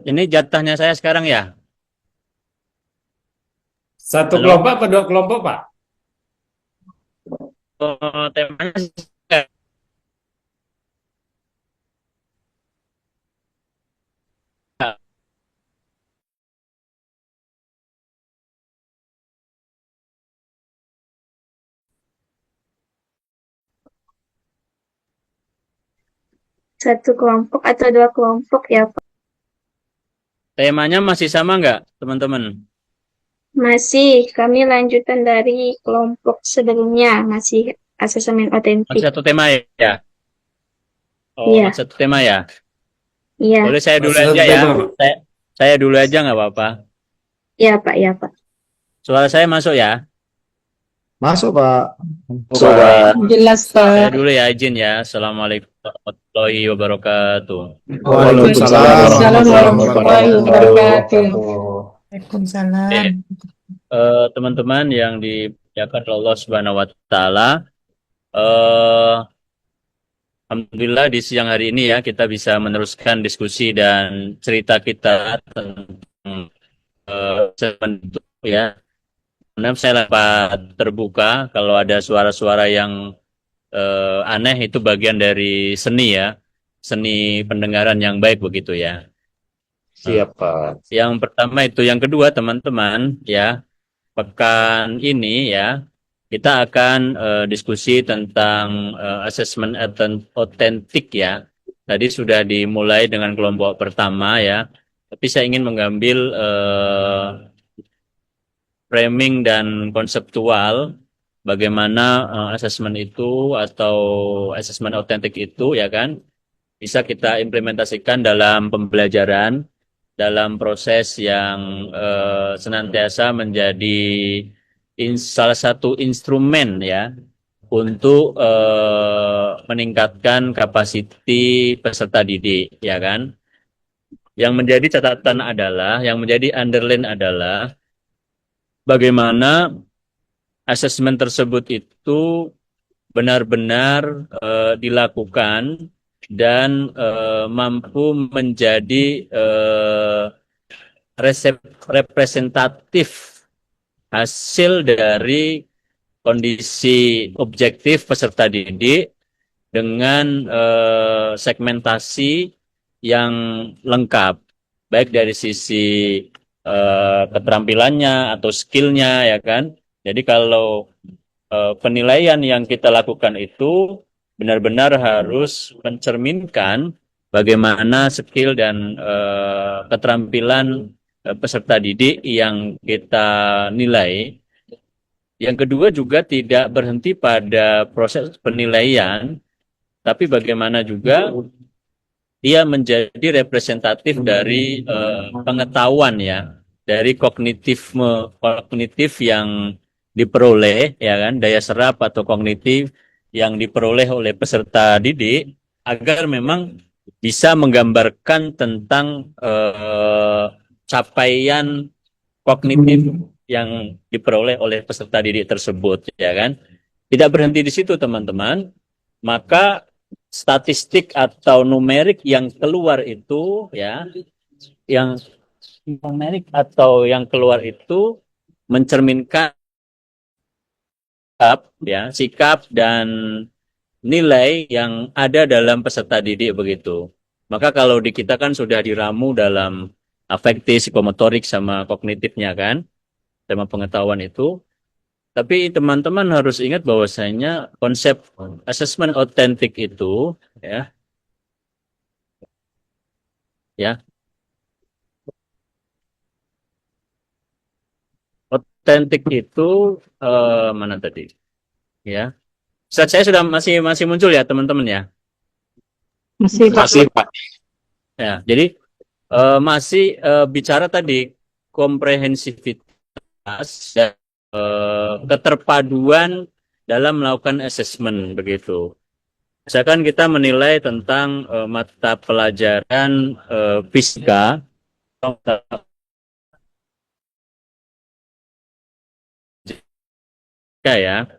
Ini jatahnya saya sekarang ya. Satu Halo? kelompok atau dua kelompok, Pak? Temanya Satu kelompok atau dua kelompok ya Pak? temanya masih sama nggak, teman-teman? Masih, kami lanjutan dari kelompok sebelumnya, masih asesmen Masih otentik. satu tema ya? Oh, Iya. masih satu tema ya? Iya. Boleh saya dulu Masih aja satu ya. tema. Saya dulu aja nggak apa-apa. Ya, Pak, ya, Pak. Suara saya masuk ya? Masuk, Pak. Baik. Jelas, Saya Pak. dulu ya izin ya. Assalamualaikum warahmatullahi wabarakatuh. Waalaikumsalam Waalaikumsalam warahmatullahi warahmatullahi wabarakatuh. wabarakatuh. Waalaikumsalam. Teman-teman yang dimuliakan oleh Allah Subhanahu wa taala, eh alhamdulillah di siang hari ini ya kita bisa meneruskan diskusi dan cerita kita tentang segmen itu ya. Karena saya dapat terbuka kalau ada suara-suara yang aneh itu bagian dari seni ya, seni pendengaran yang baik begitu ya. Siap, Pak. Yang pertama itu, yang kedua teman-teman ya, pekan ini ya kita akan diskusi tentang asesmen otentik ya. Tadi sudah dimulai dengan kelompok pertama ya, tapi saya ingin mengambil framing dan konseptual bagaimana asesmen itu atau asesmen otentik itu ya kan bisa kita implementasikan dalam pembelajaran, dalam proses yang senantiasa menjadi salah satu instrumen ya untuk meningkatkan kapasiti peserta didik ya kan. Yang menjadi catatan adalah, yang menjadi underline adalah bagaimana asesmen tersebut itu benar-benar dilakukan dan mampu menjadi representatif hasil dari kondisi objektif peserta didik dengan segmentasi yang lengkap, baik dari sisi keterampilannya atau skillnya ya kan. Jadi kalau penilaian yang kita lakukan itu benar-benar harus mencerminkan bagaimana skill dan keterampilan peserta didik yang kita nilai. Yang kedua juga tidak berhenti pada proses penilaian, tapi bagaimana juga dia menjadi representatif dari pengetahuan ya, dari kognitif yang diperoleh ya kan, daya serap atau kognitif yang diperoleh oleh peserta didik agar memang bisa menggambarkan tentang capaian kognitif yang diperoleh oleh peserta didik tersebut ya kan. Tidak berhenti di situ teman-teman, maka statistik atau numerik yang keluar itu ya, yang numerik atau yang keluar itu mencerminkan ya, sikap dan nilai yang ada dalam peserta didik begitu. Maka kalau di kita kan sudah diramu dalam afektif, psikomotorik sama kognitifnya kan, tema pengetahuan itu. Tapi teman-teman harus ingat bahwasanya konsep asesmen otentik itu ya otentik itu mana tadi ya. Saya sudah masih muncul ya teman-teman ya. Masih, Pak. Masih, Pak. Ya, jadi masih bicara tadi komprehensivitas dan keterpaduan dalam melakukan asesmen begitu. Misalkan kita menilai tentang mata pelajaran fisika ya.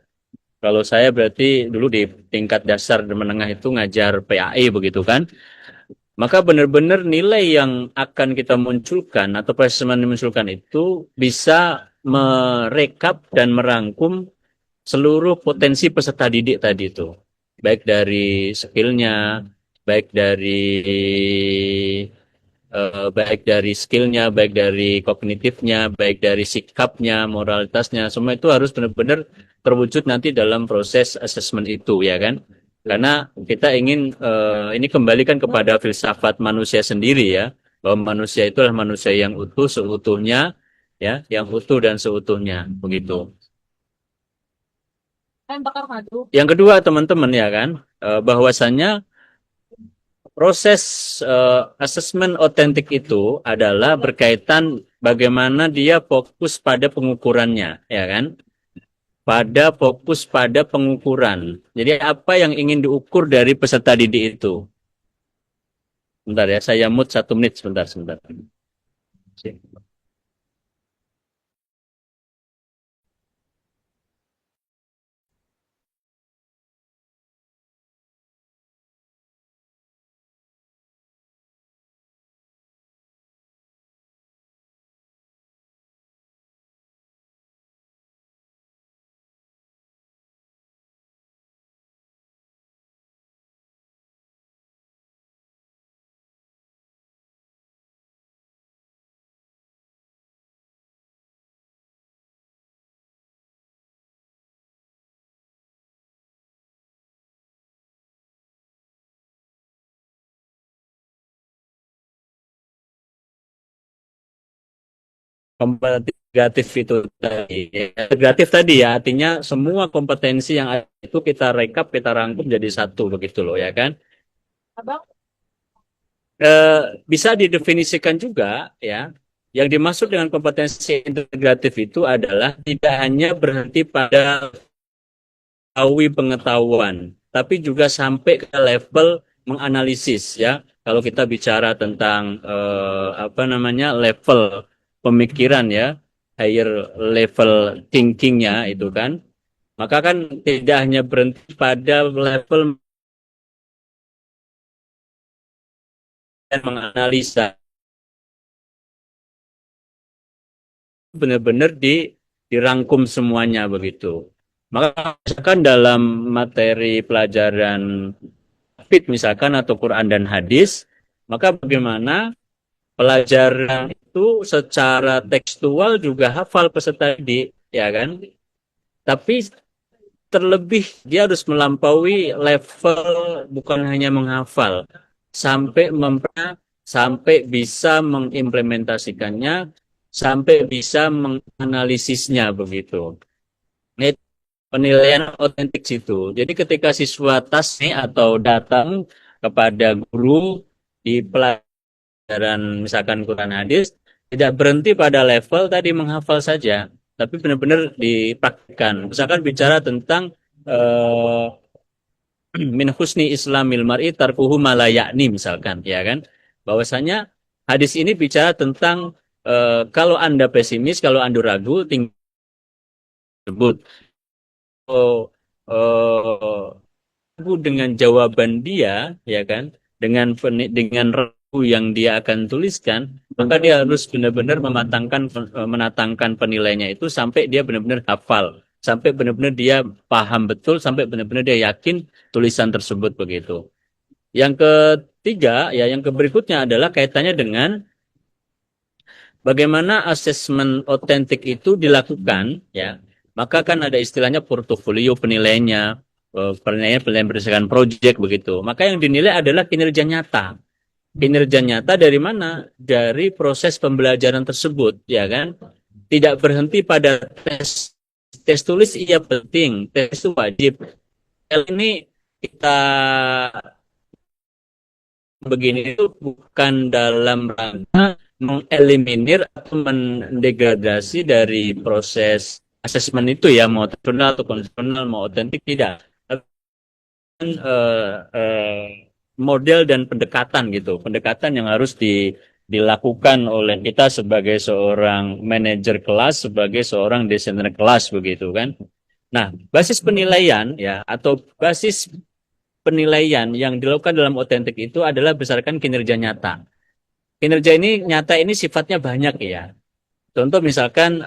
Kalau saya berarti dulu di tingkat dasar dan menengah itu ngajar PAI begitu kan. Maka benar-benar nilai yang akan kita munculkan atau assessment dimunculkan itu bisa merekap dan merangkum seluruh potensi peserta didik tadi itu. Baik dari skillnya, baik dari skillnya, baik dari kognitifnya, baik dari sikapnya, moralitasnya, semua itu harus benar-benar terwujud nanti dalam proses assessment itu ya kan. Karena kita ingin ini kembalikan kepada filsafat manusia sendiri ya, bahwa manusia itu adalah manusia yang utuh seutuhnya ya, yang utuh dan seutuhnya begitu. Yang kedua teman-teman ya kan, bahwasannya proses asesmen otentik itu adalah berkaitan bagaimana dia fokus pada pengukurannya, ya kan? Fokus pada pengukuran. Jadi apa yang ingin diukur dari peserta didik itu? Bentar ya, saya mute 1 menit sebentar. Kompetitif itu tadi, integratif tadi ya, artinya semua kompetensi yang ada itu kita rekap, kita rangkum jadi satu begitu loh, ya kan? Abang, Bisa didefinisikan juga ya, yang dimaksud dengan kompetensi integratif itu adalah tidak hanya berhenti pada pengetahuan, tapi juga sampai ke level menganalisis ya. Kalau kita bicara tentang level pemikiran ya, higher level thinkingnya itu kan, maka kan tidak hanya berhenti pada level menganalisa, benar-benar dirangkum semuanya begitu. Maka misalkan dalam materi pelajaran fit misalkan atau Quran dan hadis, maka bagaimana pelajaran itu secara tekstual juga hafal peserta didik, ya kan? Tapi terlebih dia harus melampaui level bukan hanya menghafal, sampai bisa mengimplementasikannya, sampai bisa menganalisisnya begitu. Ini penilaian otentik situ. Jadi ketika siswa tasni atau datang kepada guru di pelajaran misalkan Quran hadis, tidak berhenti pada level tadi menghafal saja, tapi benar-benar dipraktikkan. Misalkan bicara tentang min husni islamil mar'i tarkuhu ma la ya'ni misalkan, ya kan? Bahwasanya hadis ini bicara tentang kalau Anda pesimis, kalau Anda ragu, tinggal sebut. Ragu dengan jawaban dia, ya kan? Dengan ragu yang dia akan tuliskan, maka dia harus benar-benar menatangkan penilaiannya itu sampai dia benar-benar hafal, sampai benar-benar dia paham betul, sampai benar-benar dia yakin tulisan tersebut begitu. Yang ketiga, ya yang berikutnya adalah kaitannya dengan bagaimana asesmen otentik itu dilakukan, ya. Maka kan ada istilahnya portofolio penilaiannya, penilaian berdasarkan proyek begitu. Maka yang dinilai adalah kinerja nyata. Kinerja nyata dari mana? Dari proses pembelajaran tersebut, ya kan? Tidak berhenti pada tes. Tes tulis iya penting, tes itu wajib. Ini kita begini itu bukan dalam rangka mengeliminir atau mendegradasi dari proses asesmen itu ya, mau tradisional atau konvensional, mau otentik, tidak. Model dan pendekatan gitu, pendekatan yang harus dilakukan oleh kita sebagai seorang manajer kelas, sebagai seorang desainer kelas begitu kan. Nah, basis penilaian ya atau basis penilaian yang dilakukan dalam otentik itu adalah berdasarkan kinerja nyata. Kinerja ini nyata ini sifatnya banyak ya. Contoh misalkan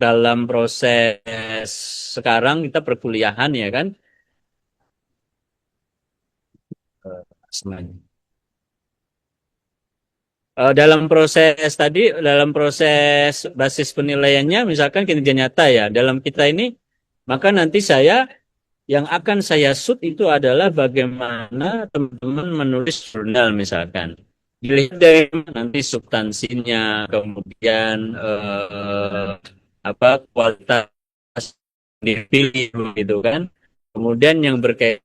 dalam proses sekarang kita perkuliahan ya kan. Dalam proses basis penilaiannya misalkan kinerja nyata ya dalam kita ini, maka nanti yang akan saya shoot itu adalah bagaimana teman-teman menulis jurnal misalkan. Dilihat dari nanti substansinya, kemudian kualitas dipilih gitu kan. Kemudian yang berkaitan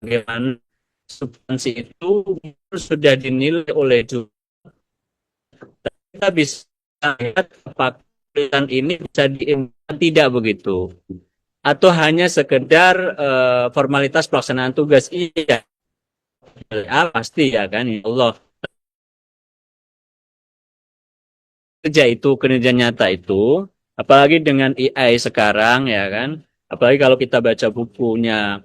bagaimana substansi itu sudah dinilai oleh juri. Kita bisa lihat apakah tulisan ini bisa diimplementasikan tidak begitu, atau hanya sekedar formalitas pelaksanaan tugas. Iya, pasti ya kan, ya Allah. Kinerja nyata itu, apalagi dengan AI sekarang ya kan, apalagi kalau kita baca bukunya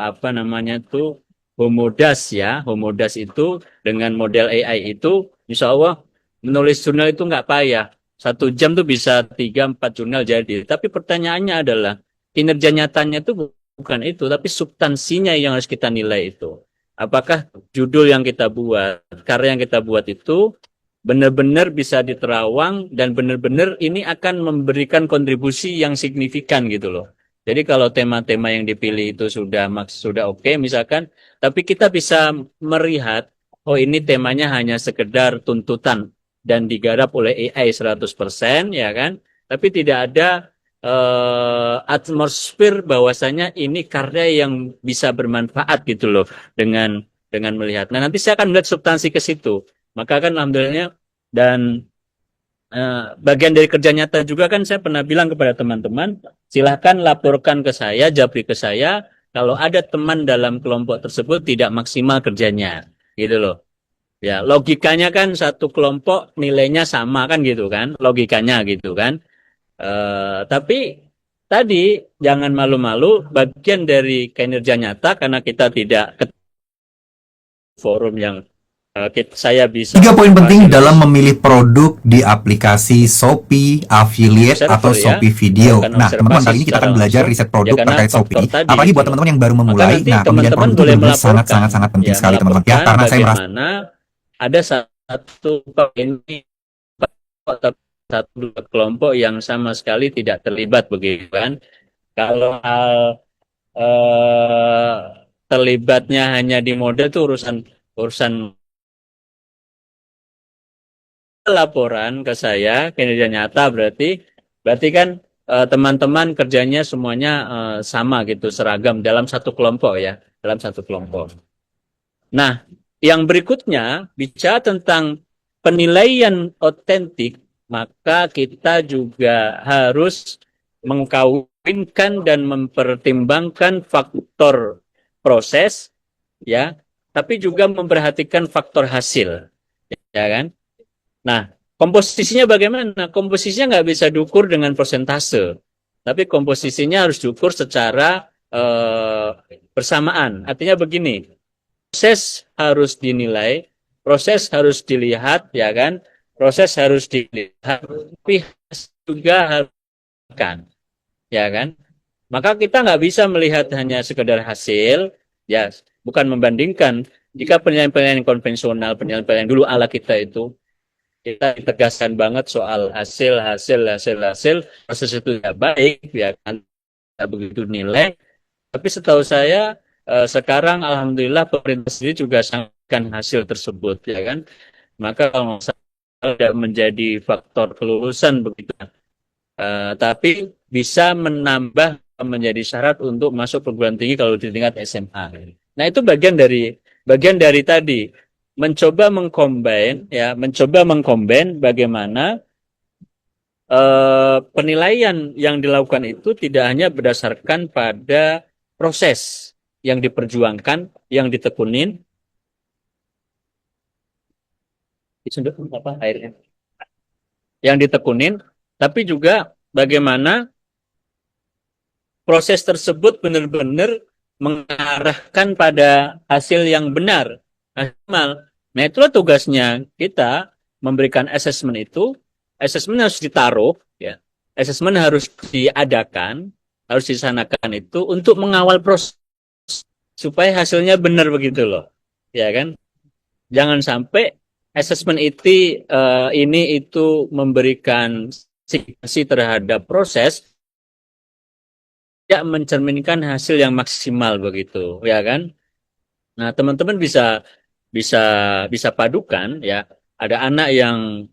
apa namanya tuh Homodas ya, Homodas itu dengan model AI itu, insya Allah menulis jurnal itu nggak payah, 1 jam tuh bisa 3-4 jurnal jadi. Tapi pertanyaannya adalah kinerja nyatanya itu bukan itu, tapi substansinya yang harus kita nilai itu. Apakah judul yang kita buat, karya yang kita buat itu benar-benar bisa diterawang dan benar-benar ini akan memberikan kontribusi yang signifikan gitu loh. Jadi kalau tema-tema yang dipilih itu sudah oke misalkan, tapi kita bisa melihat oh ini temanya hanya sekedar tuntutan dan digarap oleh AI 100% ya kan, tapi tidak ada atmosfer bahwasanya ini karya yang bisa bermanfaat gitu loh dengan melihat. Nah, nanti saya akan melihat substansi ke situ. Maka kan alhamdulillah dan bagian dari kerja nyata juga kan saya pernah bilang kepada teman-teman, silahkan laporkan ke saya, japri ke saya, kalau ada teman dalam kelompok tersebut tidak maksimal kerjanya, gitu loh. Ya, logikanya kan satu kelompok nilainya sama kan gitu kan, logikanya gitu kan. Tapi tadi jangan malu-malu, bagian dari kinerja nyata karena kita tidak ke forum yang saya bisa 3 poin penting dalam memilih produk di aplikasi Shopee Affiliate atau observer ya, Shopee Video. melakukan Nah, teman-teman, observasi kali ini kita secara akan belajar langsung riset ya produk karena terkait faktor Shopee. tadi Apalagi gitu buat loh. teman-teman yang baru Maka memulai, nanti nah, pemilihan teman-teman produk itu boleh benar-benar melaporkan sangat penting ya, sekali, teman-teman. Ya, melaporkan karena saya merasa bagaimana ada satu ini satu kelompok yang sama sekali tidak terlibat begitu kan. Kalau hal terlibatnya hanya di model itu urusan laporan ke saya kinerja nyata berarti kan teman-teman kerjanya semuanya sama gitu, seragam dalam satu kelompok ya, dalam satu kelompok. Nah, yang berikutnya bicara tentang penilaian otentik, maka kita juga harus mengkawinkan dan mempertimbangkan faktor proses ya, tapi juga memperhatikan faktor hasil, ya kan? Nah, komposisinya bagaimana? Komposisinya nggak bisa diukur dengan persentase, tapi komposisinya harus diukur secara bersamaan. Artinya begini, proses harus dinilai, proses harus dilihat, ya kan? Proses harus dilihat, tapi juga harus kan, ya kan? Maka kita nggak bisa melihat hanya sekedar hasil, ya, bukan membandingkan. Jika penilaian-penilaian konvensional, penilaian-penilaian dulu ala kita itu, kita tegaskan banget soal hasil, proses itu tidak baik, ya kan, tidak begitu nilai. Tapi setahu saya sekarang alhamdulillah pemerintah sendiri juga sangatkan hasil tersebut, ya kan. Maka kalau tidak menjadi faktor kelulusan begitu, tapi bisa menambah menjadi syarat untuk masuk perguruan tinggi kalau di tingkat SMA. Nah itu bagian dari tadi mencoba mengcombine bagaimana penilaian yang dilakukan itu tidak hanya berdasarkan pada proses yang diperjuangkan, yang ditekunin. Yang ditekunin, tapi juga bagaimana proses tersebut benar-benar mengarahkan pada hasil yang benar. Nah, itulah tugasnya kita memberikan asesmen itu. Asesmen harus ditaruh, ya. Asesmen harus diadakan, harus disanakan itu untuk mengawal proses supaya hasilnya benar begitu loh, ya kan? Jangan sampai asesmen ini itu memberikan signifikasi terhadap proses, tidak mencerminkan hasil yang maksimal begitu, ya kan? Nah, teman-teman bisa padukan ya. Ada anak yang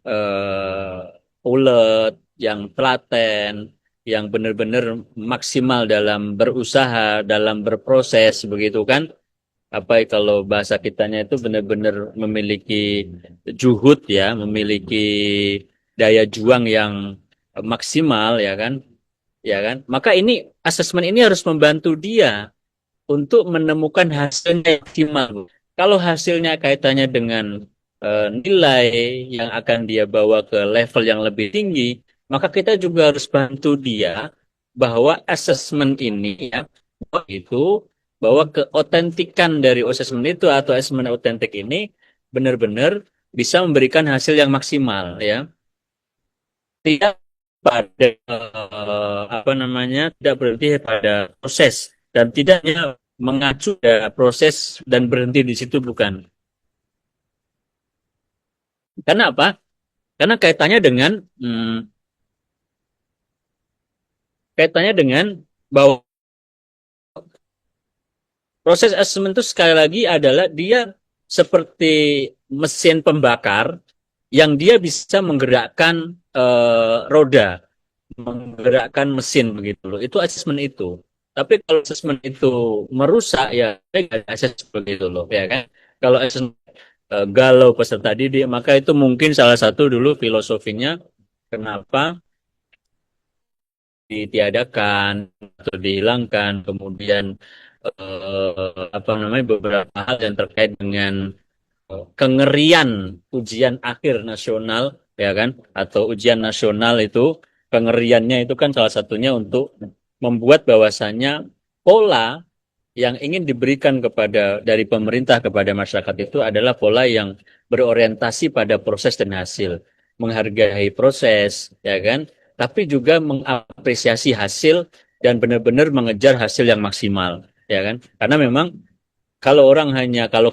ulet, yang telaten, yang benar-benar maksimal dalam berusaha, dalam berproses begitu kan. Apa kalau bahasa kitanya itu benar-benar memiliki juhud ya, memiliki daya juang yang maksimal ya kan. Ya kan? Maka ini asesmen ini harus membantu dia untuk menemukan hasilnya yang optimal. Kalau hasilnya kaitannya dengan nilai yang akan dia bawa ke level yang lebih tinggi, maka kita juga harus bantu dia bahwa asesmen ini ya, bahwa keotentikan dari asesmen itu atau asesmen otentik ini benar-benar bisa memberikan hasil yang maksimal ya. Tidak pada tidak berhenti pada proses dan tidak hanya mengacu pada proses dan berhenti di situ, bukan. Karena apa? Karena kaitannya dengan bahwa proses asesmen itu sekali lagi adalah dia seperti mesin pembakar yang dia bisa menggerakkan roda, menggerakkan mesin begitu loh. Itu asesmen itu. Tapi kalau asesmen itu merusak ya asesmen begitu loh, ya kan? Kalau asesmen galau peserta didik, maka itu mungkin salah satu dulu filosofinya kenapa ditiadakan atau dihilangkan, kemudian beberapa hal yang terkait dengan kengerian ujian akhir nasional ya kan, atau ujian nasional itu kengeriannya itu kan salah satunya untuk membuat bahwasannya pola yang ingin diberikan dari pemerintah kepada masyarakat itu adalah pola yang berorientasi pada proses dan hasil, menghargai proses ya kan, tapi juga mengapresiasi hasil dan benar-benar mengejar hasil yang maksimal ya kan. Karena memang kalau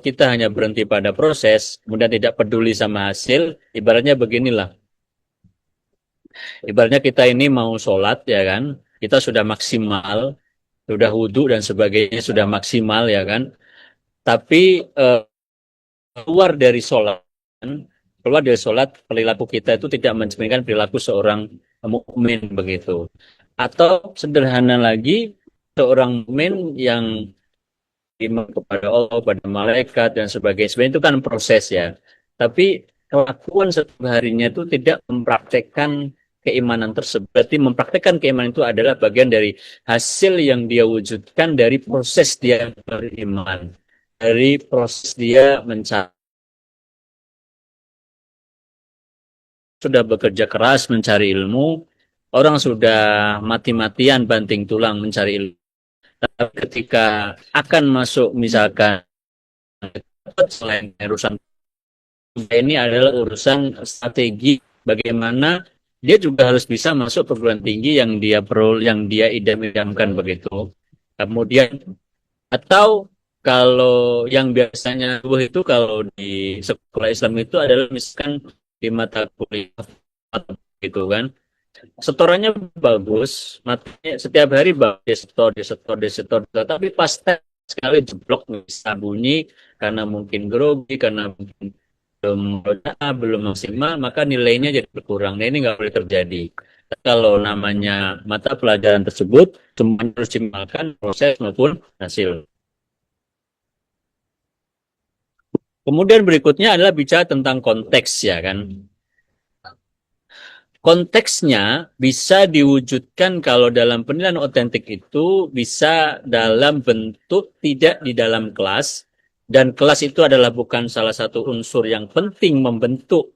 kita hanya berhenti pada proses, kemudian tidak peduli sama hasil, ibaratnya beginilah. Ibaratnya kita ini mau sholat, ya kan? Kita sudah maksimal, sudah wudhu dan sebagainya sudah maksimal, ya kan? Tapi keluar dari sholat, perilaku kita itu tidak mencerminkan perilaku seorang mukmin begitu. Atau sederhana lagi, seorang mukmin yang iman kepada Allah, kepada malaikat dan sebagainya. Sebenarnya itu kan proses ya. Tapi kelakuan setiap harinya itu tidak mempraktekkan keimanan tersebut. Berarti mempraktekkan keimanan itu adalah bagian dari hasil yang dia wujudkan dari proses dia beriman, dari proses dia mencari. Sudah bekerja keras mencari ilmu, orang sudah mati-matian banting tulang mencari ilmu. Tapi ketika akan masuk misalkan selain urusan ini adalah urusan strategi bagaimana dia juga harus bisa masuk perguruan tinggi yang dia idam-idamkan begitu. Kemudian atau kalau yang biasanya itu kalau di sekolah Islam itu adalah misalkan di mata kuliah gitu kan, setorannya bagus, matanya setiap hari bagus, disetor, tapi pas tes sekali jeblok bisa bunyi karena mungkin grogi, karena mungkin belum maksimal, maka nilainya jadi berkurang. Nah, ini nggak boleh terjadi. Kalau namanya mata pelajaran tersebut cuma harus dimaksimalkan proses maupun hasil. Kemudian berikutnya adalah bicara tentang konteks ya kan. Konteksnya bisa diwujudkan kalau dalam penilaian otentik itu bisa dalam bentuk tidak di dalam kelas, dan kelas itu adalah bukan salah satu unsur yang penting membentuk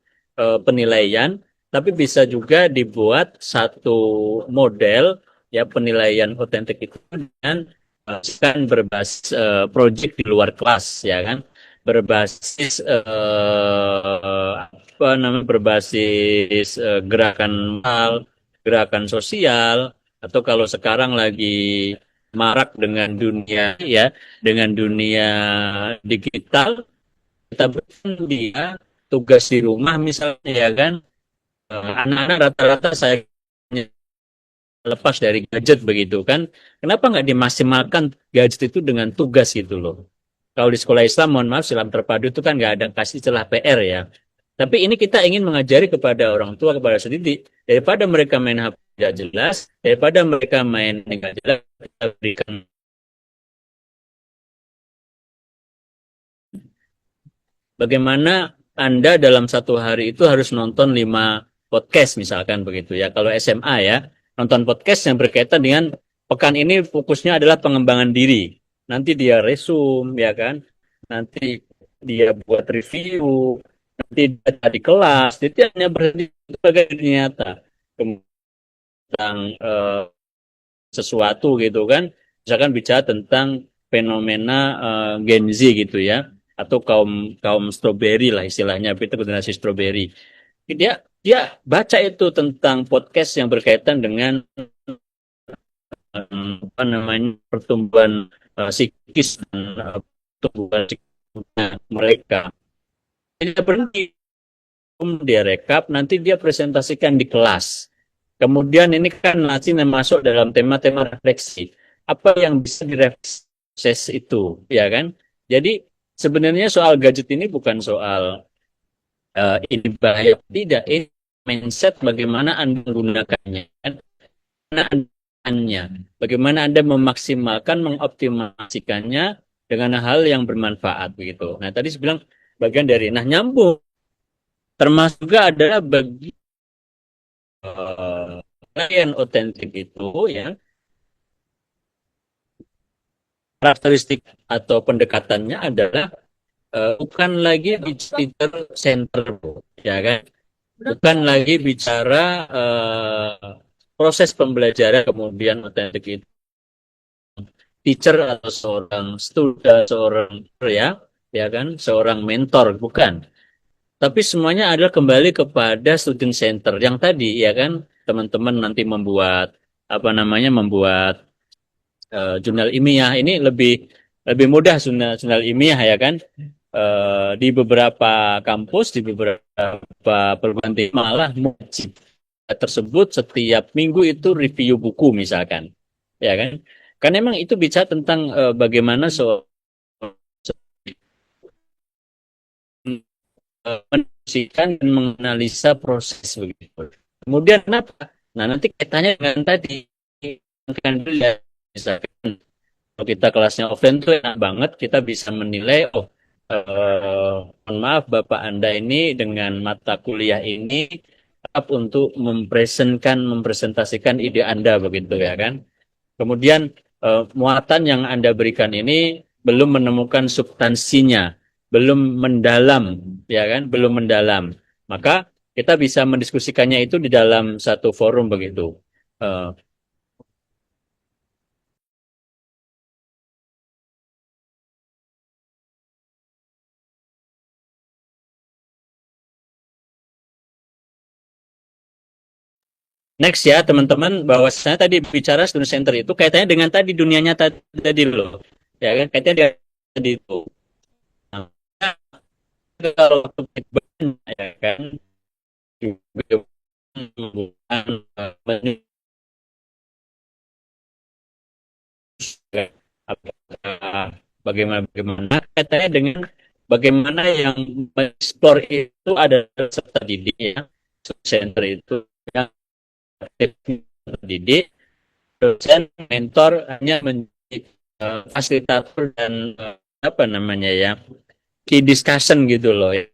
penilaian, tapi bisa juga dibuat satu model ya penilaian otentik itu dengan berbasis project di luar kelas ya kan, berbasis gerakan moral, gerakan sosial, atau kalau sekarang lagi marak dengan dunia digital, kita berikan dia tugas di rumah misalnya ya kan. Anak-anak rata-rata saya lepas dari gadget begitu kan. Kenapa nggak dimaksimalkan gadget itu dengan tugas gitu loh? Kalau di sekolah Islam, mohon maaf, Islam terpadu itu kan nggak ada kasih celah PR ya. Tapi ini kita ingin mengajari kepada orang tua, kepada sedidik, daripada mereka main HP tidak jelas, daripada mereka main yang nggak jelas, kita berikan. Bagaimana Anda dalam satu hari itu harus nonton 5 podcast misalkan begitu ya. Kalau SMA ya, nonton podcast yang berkaitan dengan pekan ini fokusnya adalah pengembangan diri. Nanti dia resume ya kan. Nanti dia buat review, nanti dia di kelas. Jadi hanya berhenti sebagai diri nyata tentang sesuatu gitu kan. Misalkan bicara tentang fenomena Gen Z gitu ya, atau kaum kaum strawberry lah istilahnya, itu generasi strawberry. Dia dia baca itu tentang podcast yang berkaitan dengan apa namanya pertumbuhan psikis dan pertumbuhan psikisnya mereka. Dia berhenti, dia rekap, nanti dia presentasikan di kelas. Kemudian ini kan nanti masuk dalam tema-tema refleksi. Apa yang bisa direfleks itu, ya kan? Jadi sebenarnya soal gadget ini bukan soal ini bahaya tidak, ini mindset bagaimana Anda menggunakannya, kan? Bagaimana Anda memaksimalkan, mengoptimasikannya dengan hal yang bermanfaat begitu. Nah tadi saya bilang bagian dari, nah nyambung, termasuk juga adalah bagi klien otentik itu ya, karakteristik atau pendekatannya adalah bukan lagi teacher center, ya kan? Bukan lagi bicara proses pembelajaran kemudian otentik itu teacher atau seorang student, seorang ya kan, seorang mentor, bukan. Tapi semuanya adalah kembali kepada student center yang tadi, ya kan, teman-teman nanti membuat apa namanya, membuat jurnal ilmiah ini lebih lebih mudah, jurnal ilmiah ya kan. Di beberapa kampus, di beberapa perguruan tinggi malah wajib tersebut setiap minggu itu review buku misalkan, ya kan. Karena memang itu bicara tentang bagaimana menfungsikan dan menganalisa proses begitu. Kemudian kenapa? Nah nanti kaitannya dengan tadi kan dilihat, misalkan kalau kita kelasnya offline tuh enak banget, kita bisa menilai, oh mohon maaf Bapak Anda ini dengan mata kuliah ini untuk mempresentasikan ide Anda begitu ya kan. Kemudian muatan yang Anda berikan ini belum menemukan substansinya, belum mendalam, ya kan, belum mendalam. Maka kita bisa mendiskusikannya itu di dalam satu forum begitu. Next ya teman-teman, bahwasanya tadi bicara student center itu kaitannya dengan tadi dunia nyata tadi loh, ya kan, kaitannya dengan tadi itu. Nah, kalau ya kan juga bagaimana kaitannya dengan bagaimana yang mengeksplor itu ada peserta didik ya, center itu yang didik, dosen, mentor hanya menjadi fasilitator dan apa namanya ya, key discussion gitu loh ya.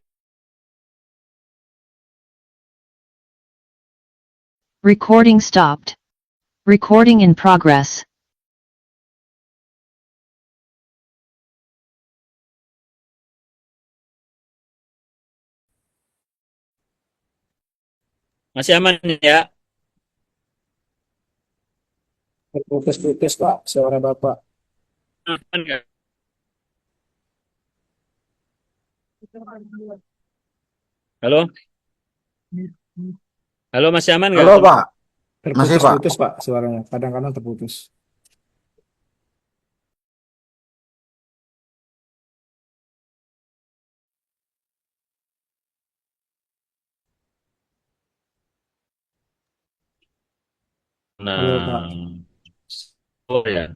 Recording stopped. Recording in progress. Masih aman ya? Terputus-putus Pak, suara Bapak. Aman nggak? Halo? Halo, masih aman nggak? Halo Pak, masih Pak. Terputus-putus Pak suaranya, kadang-kadang terputus. Halo Pak, Nah, oh ya.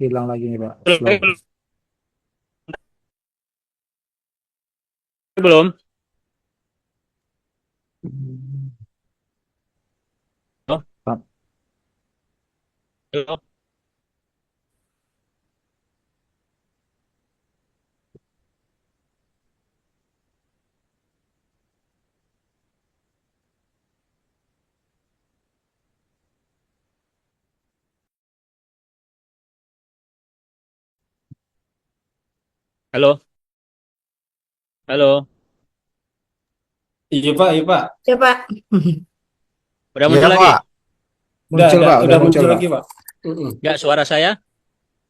hilang lagi nih Pak, slow. Belum, belum. Oh, Halo. Halo. Halo. Iya Pak, iya Pak. Ya, Pak. Udah Iya, muncul lagi? Pak. Muncul, Pak. Udah Muncul, muncul Pak. lagi Pak. Mm-mm. Nggak suara saya?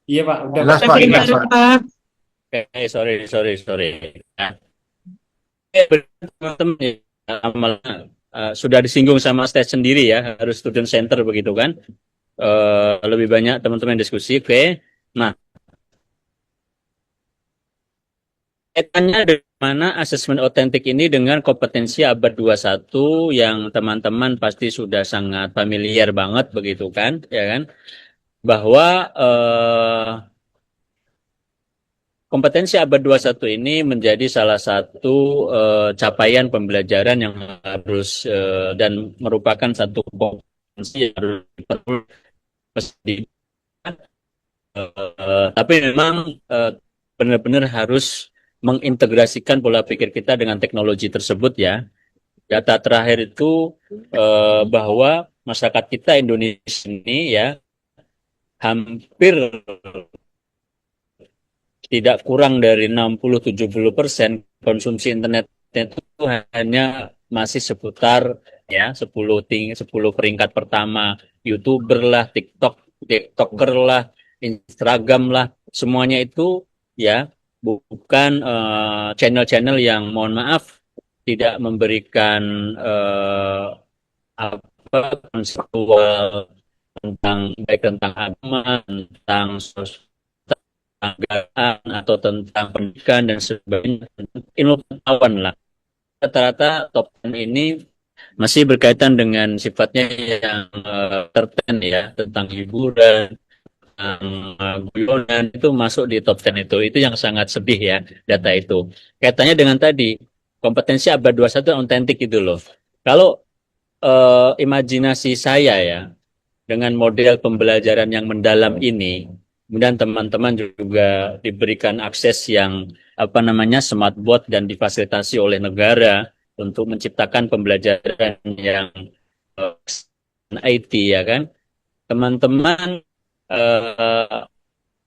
Iya Pak, udah Jelas, Pak. Pak. Tapi Jelas, baru, Pak. Pak. Oke, sorry. Nah, teman-teman ya, malah, sudah disinggung sama stage sendiri ya, harus student center begitu kan? Lebih banyak teman-teman yang diskusi. Oke. Nah, kaitannya dari mana asesmen otentik ini dengan kompetensi abad 21 yang teman-teman pasti sudah sangat familiar banget begitu kan, ya kan? Bahwa kompetensi abad 21 ini menjadi salah satu capaian pembelajaran yang harus dan merupakan satu kompetensi yang harus diperlukan. Tapi memang benar-benar harus mengintegrasikan pola pikir kita dengan teknologi tersebut ya. Data terakhir itu bahwa masyarakat kita Indonesia ini ya hampir tidak kurang dari 60-70% konsumsi internet itu hanya masih seputar ya 10 peringkat pertama YouTuber lah, TikToker lah, Instagram lah, semuanya itu ya bukan channel-channel yang mohon maaf tidak memberikan apa konseptual tentang baik tentang agama, tentang anggaran atau tentang pendidikan dan sebagainya, ilmu pengetahuan lah. Rata-rata top 10 ini masih berkaitan dengan sifatnya yang terten ya, tentang hiburan, tentang guyonan, itu masuk di top 10 itu. Itu yang sangat sedih ya, data itu. Kaitannya dengan tadi, kompetensi abad 21 autentik itu loh. Kalau imajinasi saya ya, dengan model pembelajaran yang mendalam ini, kemudian teman-teman juga diberikan akses yang smartboard dan difasilitasi oleh negara untuk menciptakan pembelajaran yang IT ya kan, teman-teman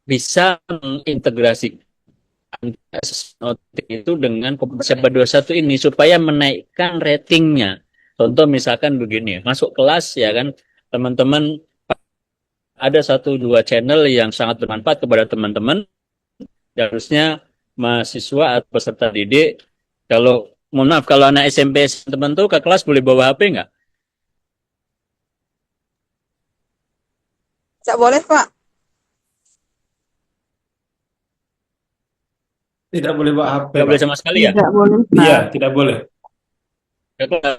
bisa mengintegrasikan itu dengan kompetensi 21 ini supaya menaikkan ratingnya. Contoh misalkan begini, masuk kelas ya kan, teman-teman ada 1-2 channel yang sangat bermanfaat kepada teman-teman. Dan harusnya mahasiswa atau peserta didik, kalau mohon maaf, kalau anak SMP teman tuh ke kelas boleh bawa HP nggak? Tidak boleh, Pak. Tidak boleh bawa HP Nggak Pak. boleh sama sekali ya? Tidak boleh, Iya, Pak. tidak boleh.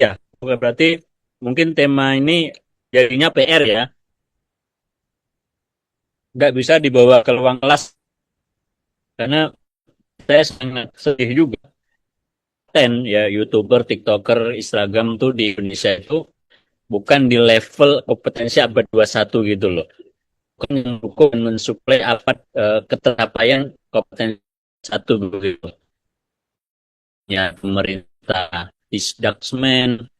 Ya, berarti mungkin tema ini jadinya PR ya. Nggak bisa dibawa ke ruang kelas. Karena saya sangat sedih juga. Ya, YouTuber, TikToker, Instagram tuh di Indonesia itu bukan di level kompetensi abad 21 gitu loh. Bukan mendukung dan mensuplai apa ketercapaian kompetensi 1 begitu. Ya, pemerintah Isdaksmen,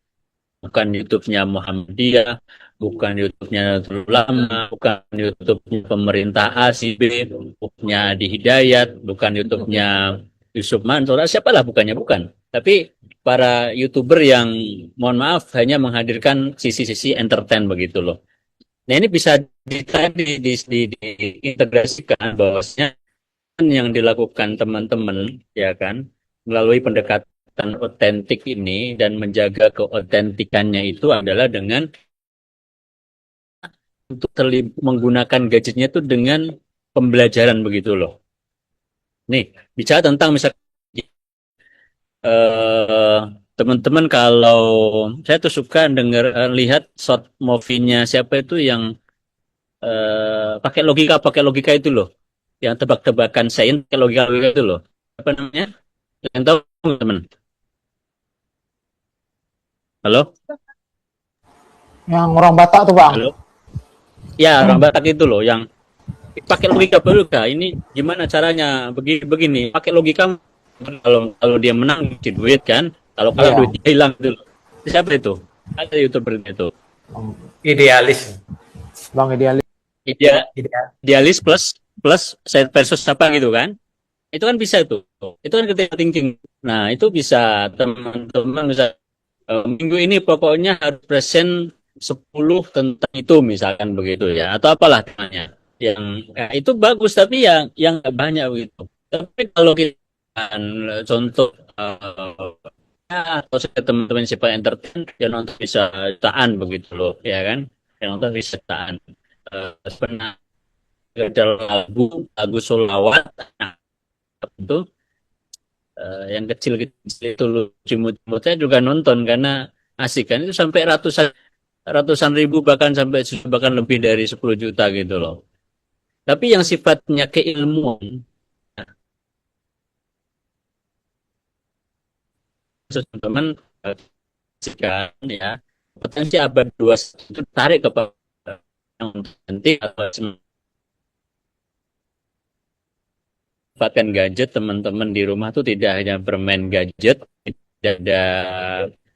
bukan YouTube-nya Muhammadiyah, bukan YouTube-nya Nahdlatul Ulama, bukan YouTube-nya pemerintah A, si B, YouTube-nya Adi Hidayat, bukan YouTube-nya Yusuf Mansur, siapalah bukannya, bukan. Tapi para YouTuber yang mohon maaf hanya menghadirkan sisi-sisi entertain begitu loh. Nah ini bisa diintegrasikan bahwasanya yang dilakukan teman-teman ya kan melalui pendekatan otentik ini dan menjaga keotentikannya itu adalah dengan untuk menggunakan gadgetnya itu dengan pembelajaran begitu loh. Nih, bicara tentang misalnya teman-teman kalau saya tuh suka dengar lihat short movie-nya siapa itu yang pakai logika itu loh. Yang tebak-tebakan sains pakai logika itu loh. Apa namanya? Yang tahu teman? Halo? Yang orang Batak tuh, Bang. Halo? Ya, orang Batak itu loh yang pakai logika belga. Ini gimana caranya? Begini, pakai logika. Kalau kalau dia menang di duit kan, kalau kalah Iya. duitnya hilang itu. Siapa itu? Ada YouTuber itu. Idealis. Bang idealis. Idealis plus plus saya versus apa gitu kan? Itu kan bisa itu. Itu kan critical thinking. Nah, itu bisa teman-teman bisa minggu ini pokoknya harus present 10 tentang itu misalkan begitu ya atau apalah namanya. Yang ya, itu bagus tapi yang nggak banyak begitu. Tapi kalau kita contoh atau saya teman-teman siapa entertain yang nonton bisa jutaan begitu loh ya kan yang nonton bisa jutaan pernah ada lagu solawat nah, itu yang kecil-kecil itu lucu-lucu juga nonton karena asik kan itu sampai ratusan ratusan ribu bahkan sampai bahkan lebih dari 10 juta gitu loh. Tapi yang sifatnya keilmuan teman-teman jika ya potensi abad 21 itu tarik ke yang nanti atau manfaatkan gadget teman-teman di rumah tuh tidak hanya bermain gadget, tidak ada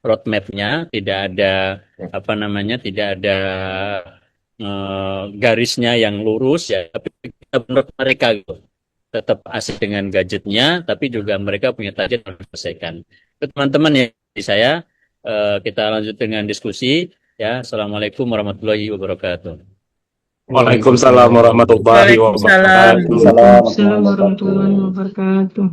roadmap-nya, tidak ada apa namanya, tidak ada garisnya yang lurus ya, tapi kita menurut mereka gitu. Tetap asik dengan gadgetnya, tapi juga mereka punya target yang diselesaikan. Itu teman-teman ya, di saya kita lanjut dengan diskusi ya. Assalamualaikum warahmatullahi wabarakatuh. Waalaikumsalam warahmatullahi Waalaikumsalam. wabarakatuh. Waalaikumsalam warahmatullahi wabarakatuh.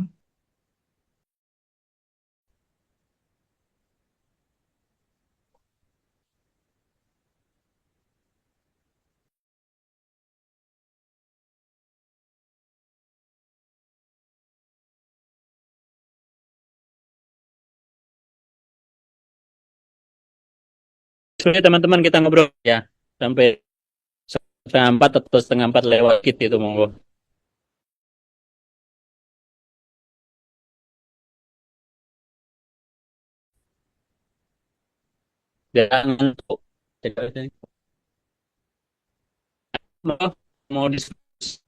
Sudah teman-teman kita ngobrol ya sampai setengah 4 atau setengah 4 lewat gitu itu monggo. Jangan ngantuk. Mau diskusi.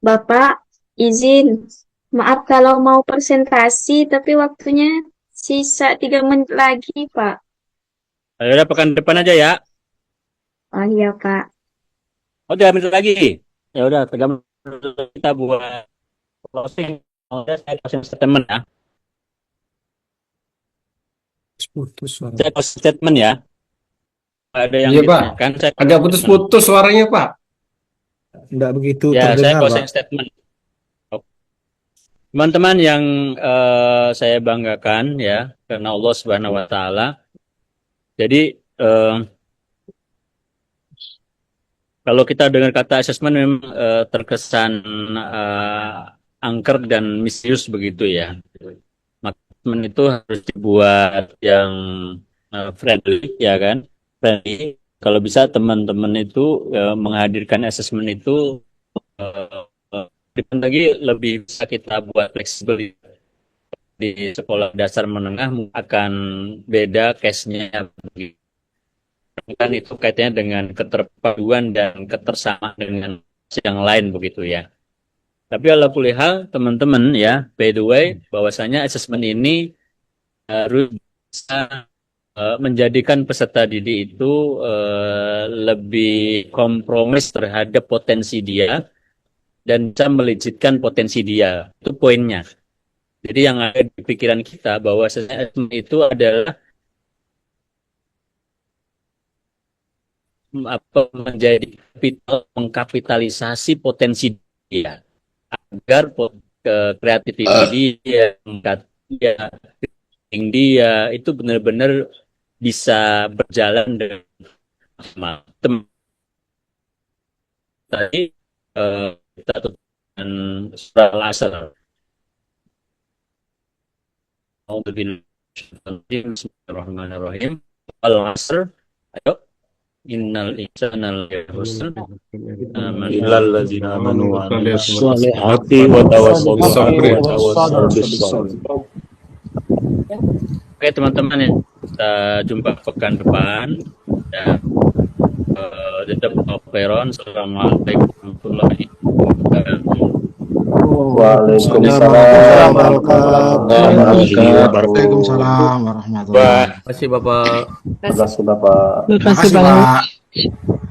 Bapak, izin. Maaf kalau mau presentasi, tapi waktunya sisa 3 menit lagi, Pak. Ayo udah pekan depan aja ya. Oh iya, Pak. Oh, 3 menit lagi. Ya udah, 3 menit kita buat closing. Oh, ya, saya closing statement ya. Putus suara. Saya closing statement ya. Ada yang Iya, Pak. ditanyakan, saya Agak putus-putus suaranya, Pak. Tidak begitu ya, saya terdengar, closing Pak. statement. Teman-teman yang saya banggakan ya, karena Allah Subhanahu wa taala. Jadi kalau kita dengar kata asesmen memang terkesan angker dan misterius begitu ya. Maka asesmen itu harus dibuat yang friendly ya kan. Friendly. Kalau bisa teman-teman itu menghadirkan asesmen itu lagi lebih bisa kita buat fleksibel di sekolah dasar menengah akan beda case-nya kan itu kaitannya dengan keterpaduan dan ketersamaan dengan yang lain begitu ya. Tapi ala kulihal teman-teman ya, by the way, bahwasanya asesmen ini harus bisa menjadikan peserta didik itu lebih kompromis terhadap potensi dia dan bisa melejitkan potensi dia. Itu poinnya. Jadi yang ada di pikiran kita bahwa asesmen itu adalah apa menjadi mengkapitalisasi potensi dia agar kreativitas dia, dia, dia itu benar-benar bisa berjalan dengan maksimal. Tadi kita tutup dengan surah Al-Asr. Bismillahirrahmanirrahim. Al-asr. Ayo. Innal insana lafi khusr. Illal ladzina amanu wa amilus solihati wa tawassaw bil haqqi wa tawassaw bis sabr. Oke teman-teman ya, kita jumpa pekan depan dan tetap khairan. Assalamualaikum warahmatullahi wabarakatuh. Waalaikumsalam warahmatullahi wabarakatuh. Waalaikumsalam warahmatullahi wabarakatuh. Terima kasih Bapak. Terima kasih Bapak. Terima kasih, Pak.